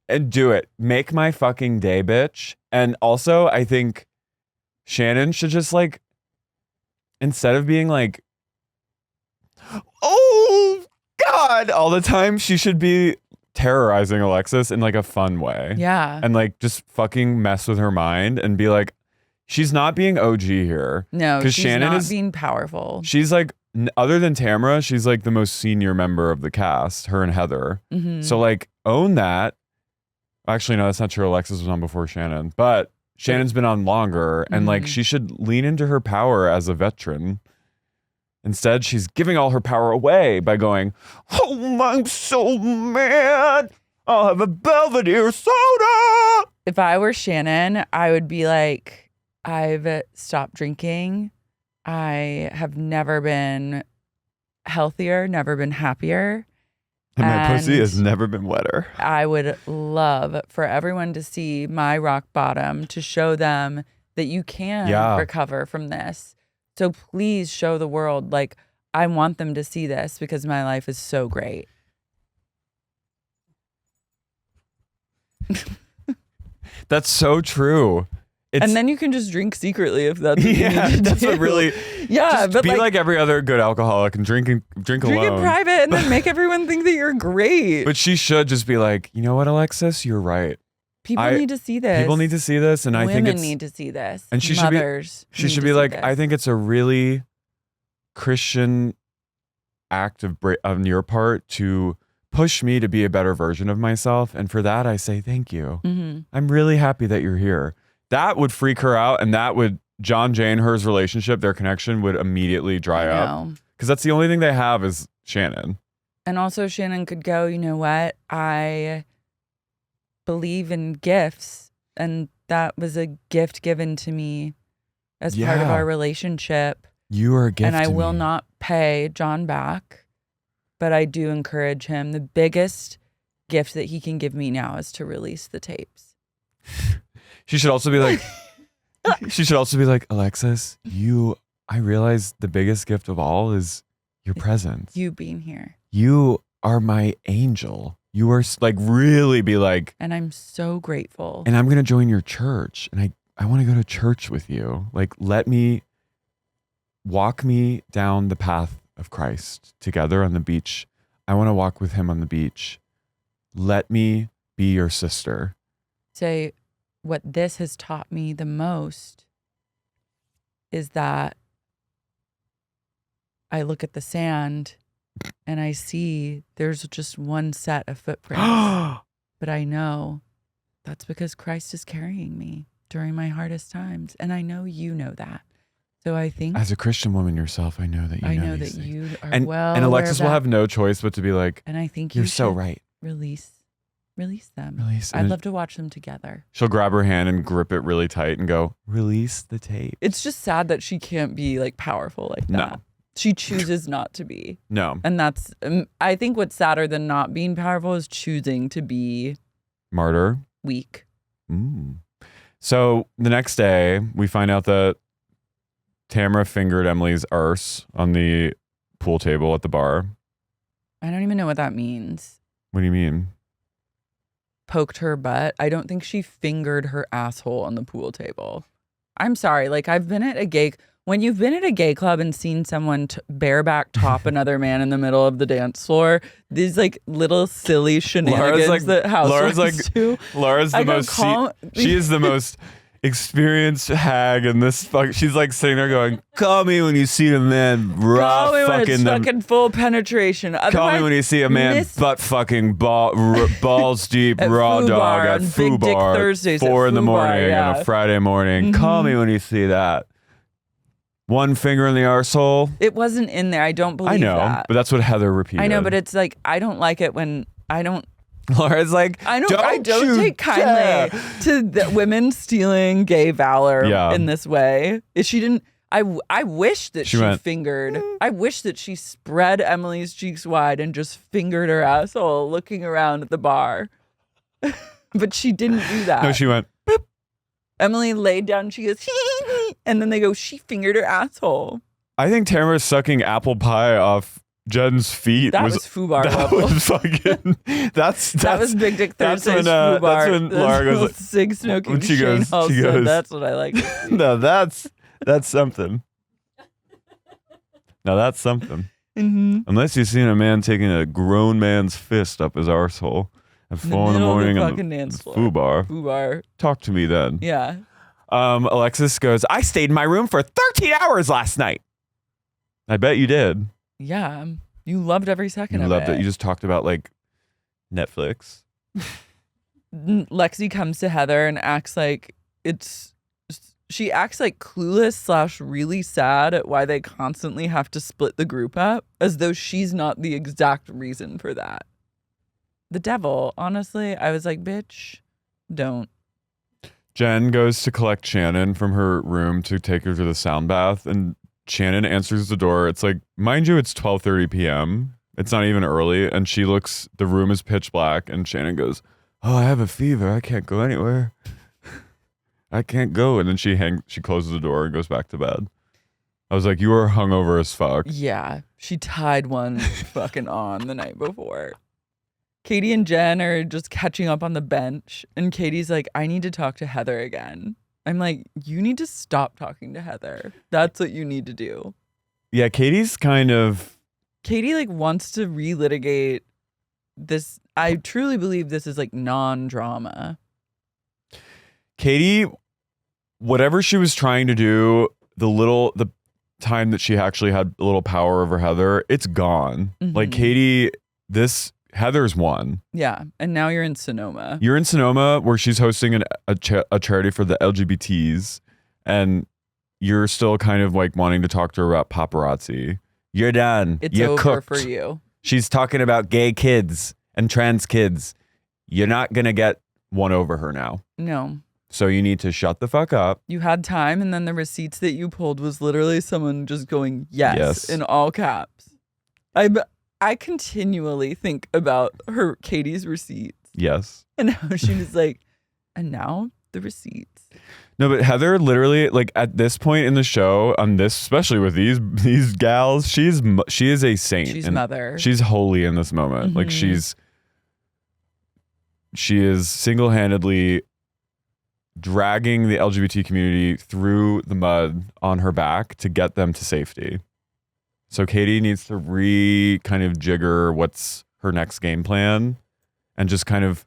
and do it. Make my fucking day, bitch. And also I think Shannon should just like, instead of being like, oh God, all the time, she should be terrorizing Alexis in like a fun way. Yeah. And like just fucking mess with her mind and be like, she's not being OG here. No, she's Shannon not being powerful. She's like, other than Tamra, she's like the most senior member of the cast, her and Heather. So like own that. Actually, no, that's not true. Alexis was on before Shannon, but Shannon's been on longer and like she should lean into her power as a veteran. Instead, she's giving all her power away by going, oh, I'm so mad. I'll have a Belvedere soda. If I were Shannon, I would be like, I've stopped drinking. I have never been healthier, never been happier. And my pussy has never been wetter. I would love for everyone to see my rock bottom, to show them that you can recover from this. So please show the world, like, I want them to see this because my life is so great. That's so true. And then you can just drink secretly if that's what you need to that's do. what really. Yeah, but be like every other good alcoholic and drink alone. Drink in private and then make everyone think that you're great. But she should just be like, you know what, Alexis, you're right. People need to see this. People need to see this, and I think women need to see this. And she should be like, I think it's a really Christian act on your part to push me to be a better version of myself, and for that I say thank you. I'm really happy that you're here. That would freak her out, and that would John, Jane, her's relationship, their connection would immediately dry up because that's the only thing they have is Shannon. And also Shannon could go, you know what? I believe in gifts, and that was a gift given to me as part of our relationship. You are a gift, and I will not pay John back, but I do encourage him. The biggest gift that he can give me now is to release the tapes. She should also be like, Alexis, I realize the biggest gift of all is your presence. You being here. You are my angel. You are like, really be like. And I'm so grateful. And I'm going to join your church. And I want to go to church with you. Like, walk me down the path of Christ together on the beach. I want to walk with him on the beach. Let me be your sister. Say, what this has taught me the most is that I look at the sand and I see there's just one set of footprints. But I know that's because Christ is carrying me during my hardest times. And I know you know that. So I think as a Christian woman yourself, I know that you know these things. You are and Alexis will have no choice but to be like, and I think you're so right. Release them. Release. I'd love to watch them together. She'll grab her hand and grip it really tight and go, release the tape. It's just sad that she can't be like powerful like that. No. She chooses not to be. No. And that's, I think what's sadder than not being powerful is choosing to be martyr. Weak. So the next day, we find out that Tamara fingered Emily's arse on the pool table at the bar. I don't even know what that means. What do you mean? Poked her butt. I don't think she fingered her asshole on the pool table. I'm sorry. Like, I've been at a gay... When you've been at a gay club and seen someone bareback top another man in the middle of the dance floor, these like little silly shenanigans that housewives do. Laura's the most... She is the most... experienced hag in this she's like sitting there going, call me when you see a man call me when it's fucking full penetration. Call me when you see a man butt fucking balls deep raw dog at Foo Bar Thursdays 4 in the morning on a Friday morning. Call me when you see that. One finger in the arsehole. It wasn't in there. I don't believe that. I know, but that's what Heather repeated. I know, but it's like, I don't like it when I don't. Laura's like, I don't take kindly to the women stealing gay valor in this way. She didn't. I wish that she fingered. I wish that she spread Emily's cheeks wide and just fingered her asshole, looking around at the bar. But she didn't do that. No, she went. Boop. Emily laid down. She goes, and then they go, she fingered her asshole. I think Tamara's sucking apple pie off Jen's feet. That was Foo Bar level. That was fucking. That was Big Dick Thursday's Foo Bar. That's when Lara goes. Like, Sig smoking. When she goes. That's what I like. No, that's something. Now that's something. Unless you've seen a man taking a grown man's fist up his arsehole at 4 in the morning on the Foo Bar. Foo Bar. Talk to me then. Yeah. Alexis goes, I stayed in my room for 13 hours last night. I bet you did. Yeah. You loved every second of it. You loved it. You just talked about like Netflix. Lexi comes to Heather and acts like she acts like clueless / really sad at why they constantly have to split the group up, as though she's not the exact reason for that. The devil, honestly, I was like, bitch, don't. Jen goes to collect Shannon from her room to take her to the sound bath, and Shannon answers the door. It's like, mind you, it's 12:30 p.m. It's not even early, and she looks, the room is pitch black, and Shannon goes, oh, I have a fever. I can't go anywhere. I can't go. And then she closes the door and goes back to bed. I was like, you are hungover as fuck. Yeah. She tied one fucking on the night before. Katie and Jen are just catching up on the bench. And Katie's like, I need to talk to Heather again. I'm like, you need to stop talking to Heather. That's what you need to do. Yeah, Katie's kind of... Katie like wants to relitigate this. I truly believe this is like non-drama. Katie, whatever she was trying to do, the time that she actually had a little power over Heather, it's gone. Like Katie, Heather's won. Yeah, and now you're in Sonoma. You're in Sonoma, where she's hosting a charity for the LGBTs, and you're still kind of like wanting to talk to her about paparazzi. You're done. You're over cooked. For you. She's talking about gay kids and trans kids. You're not gonna get one over her now. No. So you need to shut the fuck up. You had time, and then the receipts that you pulled was literally someone just going, yes. In all caps. I continually think about Katie's receipts. Yes. And how she was like, and now the receipts. No, but Heather literally, like at this point in the show, on this, especially with these gals, she is a saint. She's mother. She's holy in this moment. Mm-hmm. Like she is single-handedly dragging the LGBT community through the mud on her back to get them to safety. So Katie needs to kind of jigger what's her next game plan and just kind of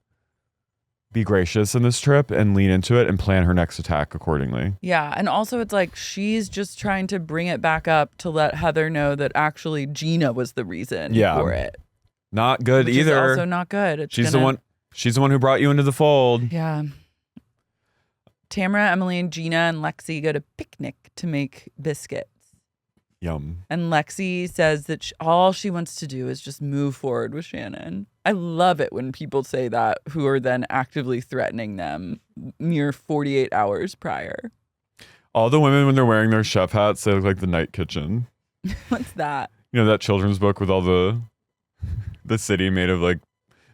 be gracious in this trip and lean into it and plan her next attack accordingly. Yeah. And also it's like she's just trying to bring it back up to let Heather know that actually Gina was the reason for it. Not good Which either. Is also not good. She's the one who brought you into the fold. Yeah. Tamara, Emily, and Gina and Lexi go to picnic to make biscuits. Yum. And Lexi says that all she wants to do is just move forward with Shannon. I love it when people say that who are then actively threatening them mere 48 hours prior. All the women, when they're wearing their chef hats, they look like the Night Kitchen. What's that? You know that children's book with all the city made of like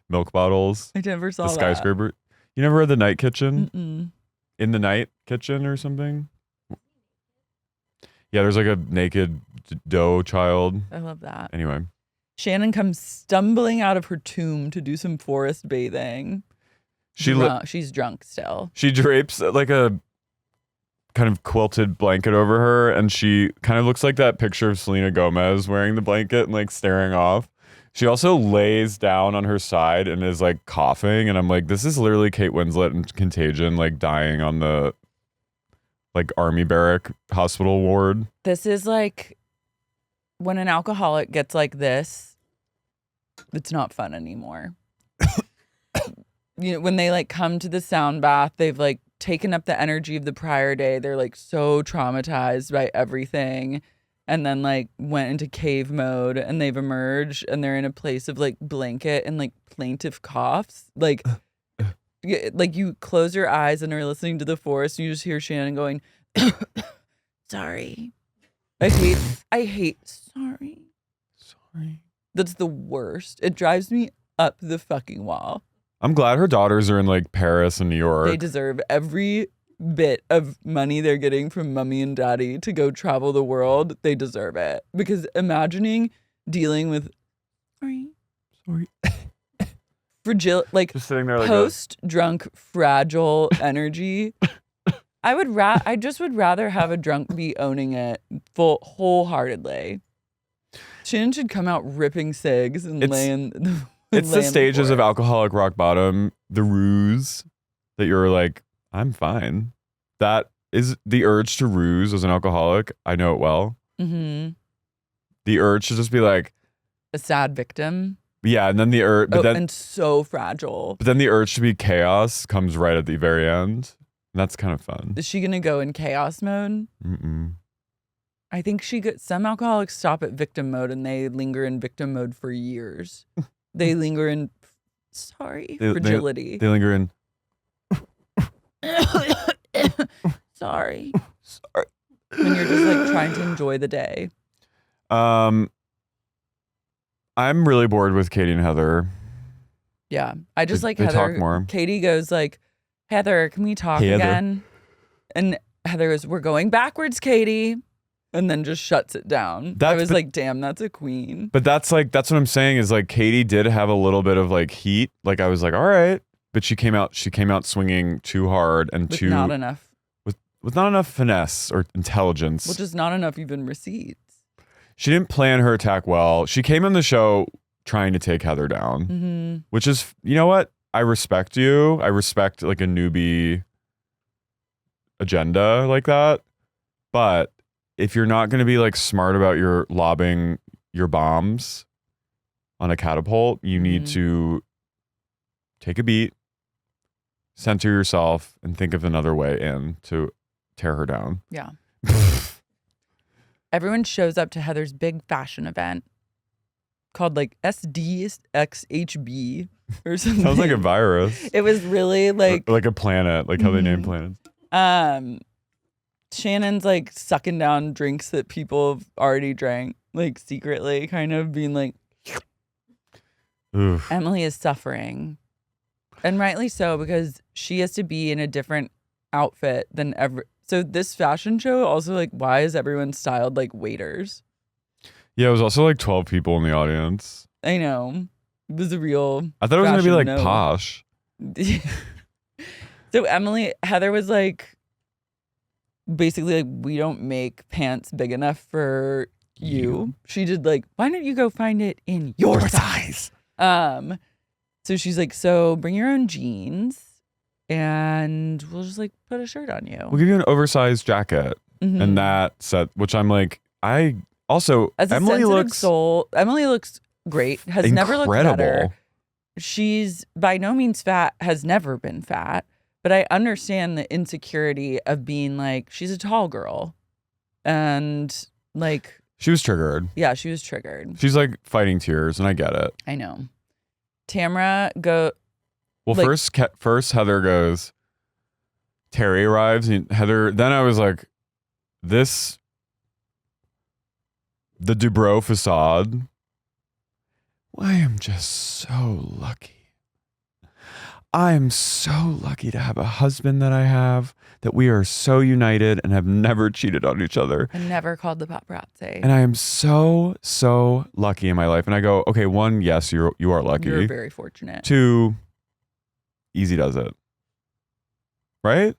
milk bottles? I never saw the skyscraper. That. You never read The Night Kitchen? Mm-mm. In the Night Kitchen or something? Yeah, there's like a naked doe child. I love that. Anyway. Shannon comes stumbling out of her tomb to do some forest bathing. She's drunk still. She drapes like a kind of quilted blanket over her, and she kind of looks like that picture of Selena Gomez wearing the blanket and like staring off. She also lays down on her side and is like coughing, and I'm like, this is literally Kate Winslet in Contagion, like dying on the like army barrack hospital ward. This is like when an alcoholic gets like this, it's not fun anymore. You know, when they like come to the sound bath, they've like taken up the energy of the prior day. They're like so traumatized by everything, and then like went into cave mode, and they've emerged and they're in a place of like blanket and like plaintive coughs. Like you close your eyes and are listening to the forest, and you just hear Shannon going, sorry. I hate sorry. That's the worst. It drives me up the fucking wall. I'm glad her daughters are in like Paris and New York. They deserve every bit of money they're getting from mommy and daddy to go travel the world. They deserve it. Because imagining dealing with sorry. Fragile, like just sitting there like post-drunk fragile energy. I just would rather have a drunk be owning it wholeheartedly. Shannon should come out ripping cigs and laying. It's the stages of alcoholic rock bottom, the ruse that you're like, I'm fine. That is the urge to ruse as an alcoholic. I know it well. Mm-hmm. The urge to just be like a sad victim. Yeah, and then the urge, and so fragile. But then the urge to be chaos comes right at the very end. And that's kind of fun. Is she gonna go in chaos mode? Mm-mm. I think some alcoholics stop at victim mode and they linger in victim mode for years. They linger in fragility. They linger in sorry. When you're just like trying to enjoy the day. I'm really bored with Katie and Heather. Yeah. I just like they Heather. Talk more. Katie goes like, Heather, can we talk again? And Heather goes, we're going backwards, Katie. And then just shuts it down. I was like, damn, that's a queen. But that's what I'm saying is like Katie did have a little bit of like heat. Like I was like, all right. But she came out swinging too hard and with not enough. With not enough finesse or intelligence. Which is not enough even receipts. She didn't plan her attack well. She came on the show trying to take Heather down, which is, you know what? I respect you. I respect like a newbie agenda like that. But if you're not going to be like smart about your lobbing your bombs on a catapult, you need to take a beat, center yourself, and think of another way in to tear her down. Yeah. Everyone shows up to Heather's big fashion event. called like SDXHB or something. Sounds like a virus. It was really like Or like a planet, like how they name planets. Shannon's like sucking down drinks that people have already drank, like secretly, kind of being like, Oof. Emily is suffering. And rightly so, because she has to be in a different outfit than ever. So this fashion show also, like, why is everyone styled like waiters? Yeah, it was also like 12 people in the audience. I know. It was a real I thought it was going to be like fashion posh. So Heather was like, basically like, we don't make pants big enough for you. She did like, why don't you go find it in your size? So she's like, so bring your own jeans and we'll just like put a shirt on you. We'll give you an oversized jacket. Mm-hmm. And that set, which I'm like, I also, As a Emily looks soul, Emily looks great, has never looked better. She's by no means fat, has never been fat, but I understand the insecurity of being like, she's a tall girl. And like, she was triggered. Yeah, she was triggered. She's like fighting tears, and I get it. I know. Tamra Well, like, first Heather goes, Terry arrives, and Heather, then I was like, the Dubrow facade. I am just so lucky. I am so lucky to have a husband that I have, that we are so united and have never cheated on each other. And never called the paparazzi. And I am so, so lucky in my life. And I go, okay, one, yes, you are lucky. You're very fortunate. Two, easy does it. Right?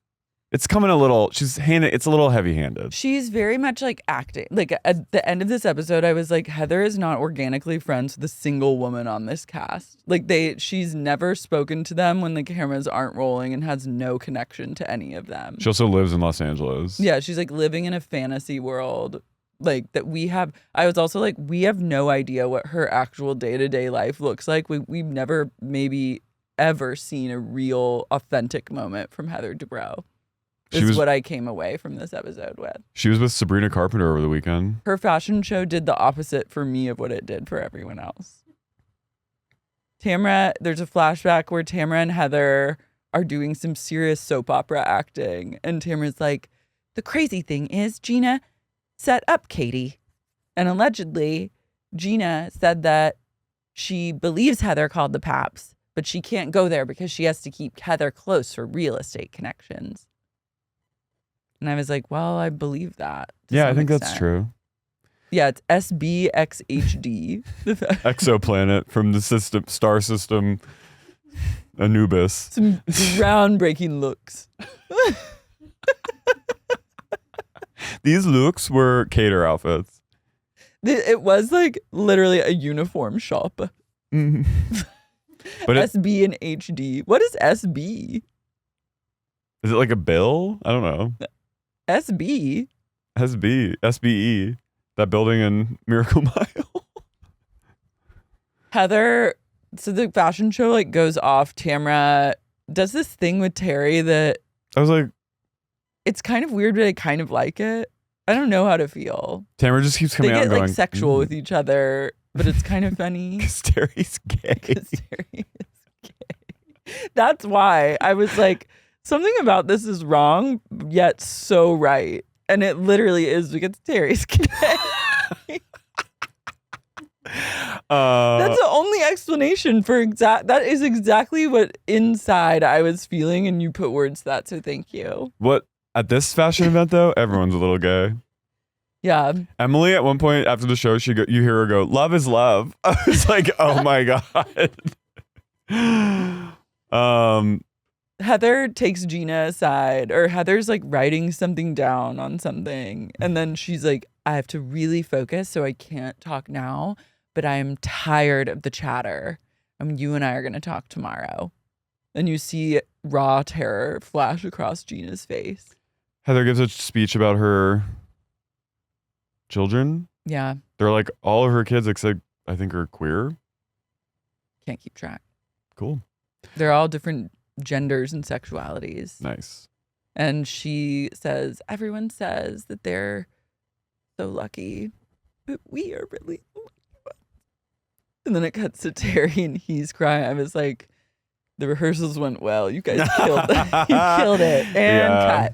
It's coming it's a little heavy-handed. She's very much like acting. Like at the end of this episode, I was like, Heather is not organically friends with a single woman on this cast. Like she's never spoken to them when the cameras aren't rolling and has no connection to any of them. She also lives in Los Angeles. Yeah, she's like living in a fantasy world like that we have. I was also like, we have no idea what her actual day-to-day life looks like. We've never maybe ever seen a real authentic moment from Heather Dubrow. Is what I came away from this episode with. She was with Sabrina Carpenter over the weekend. Her fashion show did the opposite for me of what it did for everyone else. There's a flashback where Tamra and Heather are doing some serious soap opera acting. And Tamra's like, the crazy thing is Gina set up Katie. And allegedly, Gina said that she believes Heather called the Paps, but she can't go there because she has to keep Heather close for real estate connections. And I was like, well, I believe that. Yeah, I think that's true. Yeah, it's SBXHD. Exoplanet from the star system Anubis. Some groundbreaking looks. These looks were cater outfits. It was like literally a uniform shop. But SB and HD. What is SB? Is it like a bill? I don't know. SB. SBE. That building in Miracle Mile. Heather, so the fashion show like goes off. Tamra does this thing with Terry that I was like, it's kind of weird, but I kind of like it. I don't know how to feel. Tamra just keeps coming out and going, they get like sexual with each other, but it's kind of funny. Because Terry's gay. That's why I was like, something about this is wrong, yet so right. And it literally is because Terry's gay. That's the only explanation for that is exactly what inside I was feeling, and you put words to that, so thank you. What at this fashion event though, everyone's a little gay. Yeah. Emily at one point after the show, you hear her go, "Love is love." I was like, oh my god. Heather takes Gina aside, or Heather's like writing something down on something. And then she's like, I have to really focus, so I can't talk now, but I'm tired of the chatter. You and I are going to talk tomorrow. And you see raw terror flash across Gina's face. Heather gives a speech about her children. Yeah. They're like, all of her kids, except I think, are queer. Can't keep track. Cool. They're all different genders and sexualities. Nice. And she says, everyone says that they're so lucky, but we are really lucky. And then it cuts to Terry and he's crying. I was like, the rehearsals went well. You guys killed it. You killed it. And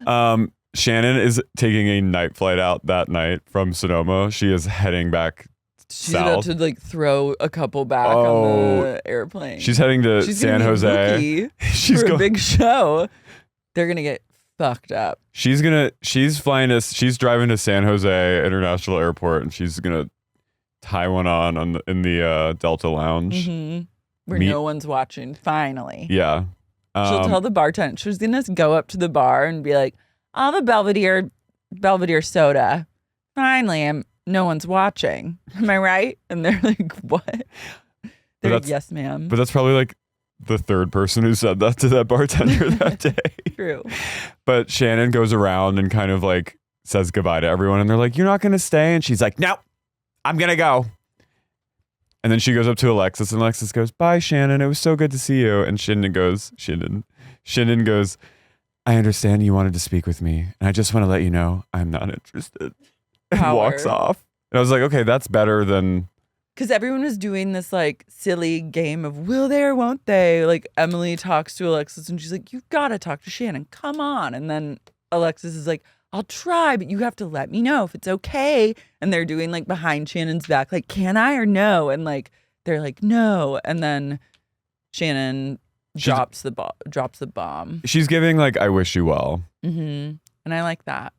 cut. Shannon is taking a night flight out that night from Sonoma. She is heading back She's south. about to like throw a couple back on the airplane. She's heading to San Jose. She's for a big show. They're gonna get fucked up. She's driving to San Jose International Airport, and she's gonna tie one on in the Delta Lounge. Mm-hmm. Where no one's watching, finally. Yeah. She'll tell the bartender. She's going to go up to the bar and be like, I'll have a Belvedere soda. Finally, no one's watching. Am I right? And they're like, what? They're like, yes, ma'am. But that's probably like the third person who said that to that bartender that day. True. But Shannon goes around and kind of like says goodbye to everyone, and they're like, you're not going to stay? And she's like, no, I'm going to go. And then she goes up to Alexis, and Alexis goes, bye, Shannon. It was so good to see you. And Shannon goes, I understand you wanted to speak with me, and I just want to let you know I'm not interested. And walks off. And I was like, okay, that's better than... Because everyone was doing this like silly game of will they or won't they? Like Emily talks to Alexis, and she's like, you've got to talk to Shannon. Come on. And then Alexis is like, I'll try, but you have to let me know if it's okay. And they're doing like behind Shannon's back, like, can I or no? And like, they're like, no. And then Shannon drops the bomb. She's giving like, I wish you well. Mm-hmm. And I like that.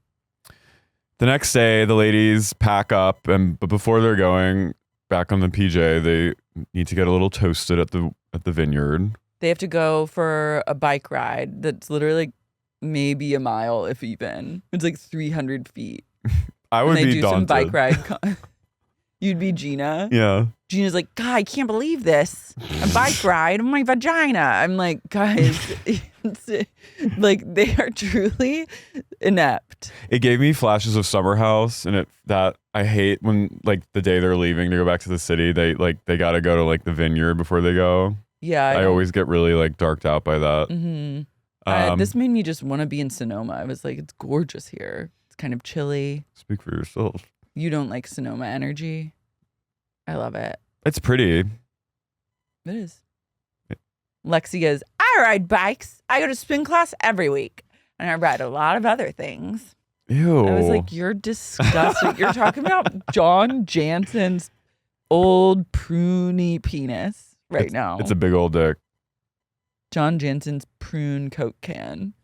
The next day, the ladies pack up, but before they're going back on the PJ, they need to get a little toasted at the vineyard. They have to go for a bike ride that's literally like maybe a mile, if even. It's like 300 feet. I would be daunted. Some bike ride. You'd be Gina. Yeah. Gina's like, God, I can't believe this. A bike ride on my vagina. I'm like, guys, like they are truly inept. It gave me flashes of Summer House, and that I hate when like the day they're leaving to go back to the city, they got to go to like the vineyard before they go. Yeah. I always get really like darked out by that. Mm-hmm. This made me just want to be in Sonoma. I was like, it's gorgeous here. It's kind of chilly. Speak for yourself. You don't like Sonoma energy? I love it. It's pretty. It is. Lexi goes, I ride bikes. I go to spin class every week. And I ride a lot of other things. Ew. I was like, you're disgusting. You're talking about John Jansen's old pruny penis now. It's a big old dick. John Jansen's prune Coke can.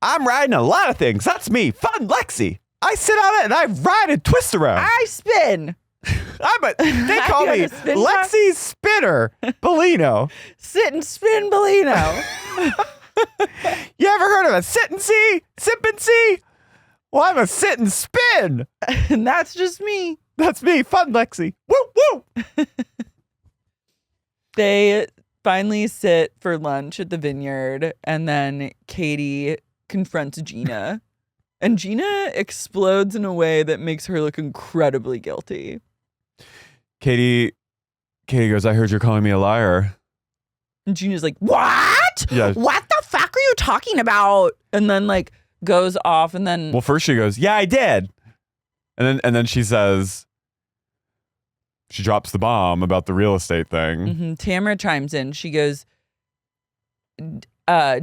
I'm riding a lot of things. That's me, Fun Lexi. I sit on it and I ride and twist around. I spin. They call me Lexi Spinner Bellino. Sit and spin Bellino. You ever heard of a sit and see? Sip and see? Well, I'm a sit and spin. And that's just me. That's me, Fun Lexi. Woo, woo. They finally sit for lunch at the vineyard, and then Katie confronts Gina. And Gina explodes in a way that makes her look incredibly guilty. Katie goes, I heard you're calling me a liar. And Gina's like, what? Yeah. What the fuck are you talking about? And then like goes off, and then... Well, first she goes, yeah, I did. And then she says... She drops the bomb about the real estate thing. Mm-hmm. Tamara chimes in. She goes,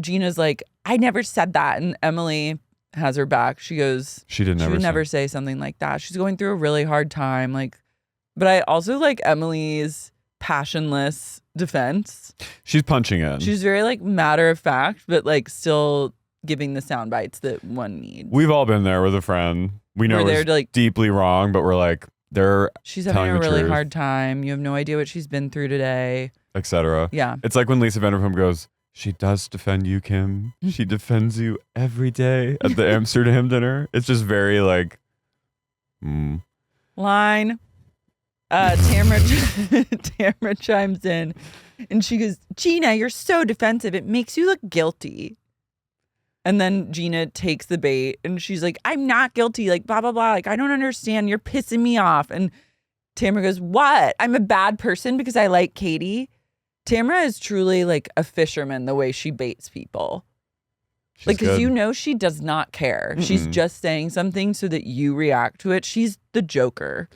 Gina's like, I never said that. And Emily has her back. She goes, she would never say something like that. She's going through a really hard time. Like, but I also like Emily's passionless defense. She's punching in. She's very like matter of fact, but like still giving the sound bites that one needs. We've all been there with a friend. We know it's like deeply wrong, but we're like, she's having a really hard time. You have no idea what she's been through today, etc. Yeah. It's like when Lisa Vanderpump goes, she does defend you, Kim. She defends you every day at the Amsterdam dinner. It's just very like line. Tamara chimes in and she goes, Gina, you're so defensive. It makes you look guilty. And then Gina takes the bait and she's like, I'm not guilty. Like, blah, blah, blah. Like, I don't understand. You're pissing me off. And Tamara goes, what? I'm a bad person because I like Katie. Tamara is truly like a fisherman the way she baits people. She's like, because you know she does not care. Mm-mm. She's just saying something so that you react to it. She's the Joker.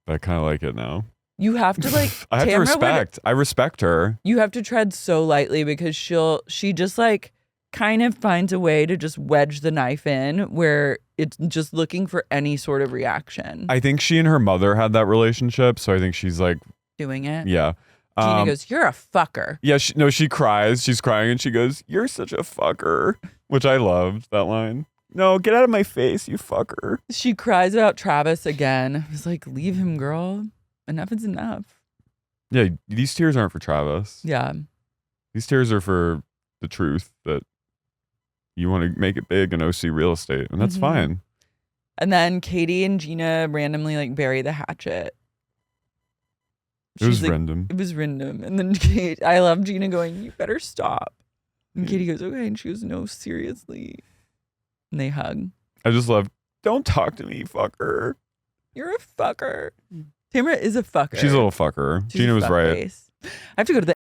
I kind of like it now. You have to like. I have to Tamra would- respect. I respect her. you have to tread so lightly because she just like kind of finds a way to just wedge the knife in where it's just looking for any sort of reaction. I think she and her mother had that relationship, so I think she's like, Doing it. yeah. Gina goes, "You're a fucker." Yeah, she cries. She's crying and she goes, "You're such a fucker," which I loved that line. No, get out of my face, you fucker. She cries about Travis again. I was like, "Leave him, girl. Enough is enough." Yeah, these tears aren't for Travis. Yeah. These tears are for the truth that you want to make it big in OC real estate, and that's fine. And then Katie and Gina randomly like bury the hatchet. It was She's like, random. It was random. And then I love Gina going, "You better stop." And Katie goes, "Okay." And she goes, "No, seriously." And they hug. I just love, don't talk to me, fucker. You're a fucker. Tamara is a fucker. She's a little fucker. She's Gina a was right. fuckface. I have to go to the.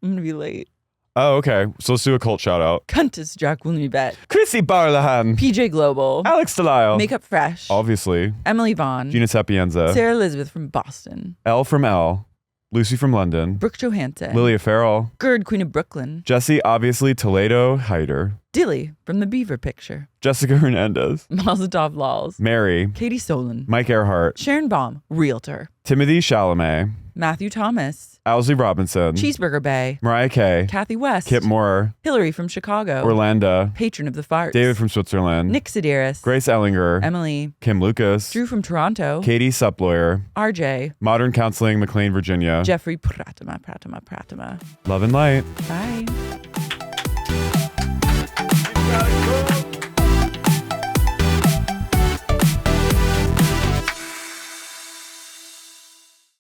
I'm gonna be late. Oh, okay. So let's do a cult shout out. Countess Jack Wilney Chrissy Barlahan. PJ Global. Alex Delisle. Makeup Fresh. Obviously. Emily Vaughn. Gina Sapienza. Sarah Elizabeth from Boston. Elle from Elle. Lucy from London. Brooke Johansson. Lilia Farrell. Gerd, Queen of Brooklyn. Jesse, obviously, Toledo Hyder. Dilly from the Beaver Picture. Jessica Hernandez. Mazatov Laws. Mary. Katie Solon. Mike Earhart. Sharon Baum, Realtor. Timothy Chalamet. Matthew Thomas. Owsley Robinson. Cheeseburger Bay. Mariah Kay. Kathy West. Kip Moore. Hillary from Chicago. Orlando. Patron of the Farts. David from Switzerland. Nick Sedaris. Grace Ellinger. Emily. Kim Lucas. Drew from Toronto. Katie Suplawyer. RJ. Modern Counseling, McLean, Virginia. Jeffrey Pratama. Love and light. Bye. Gotta go.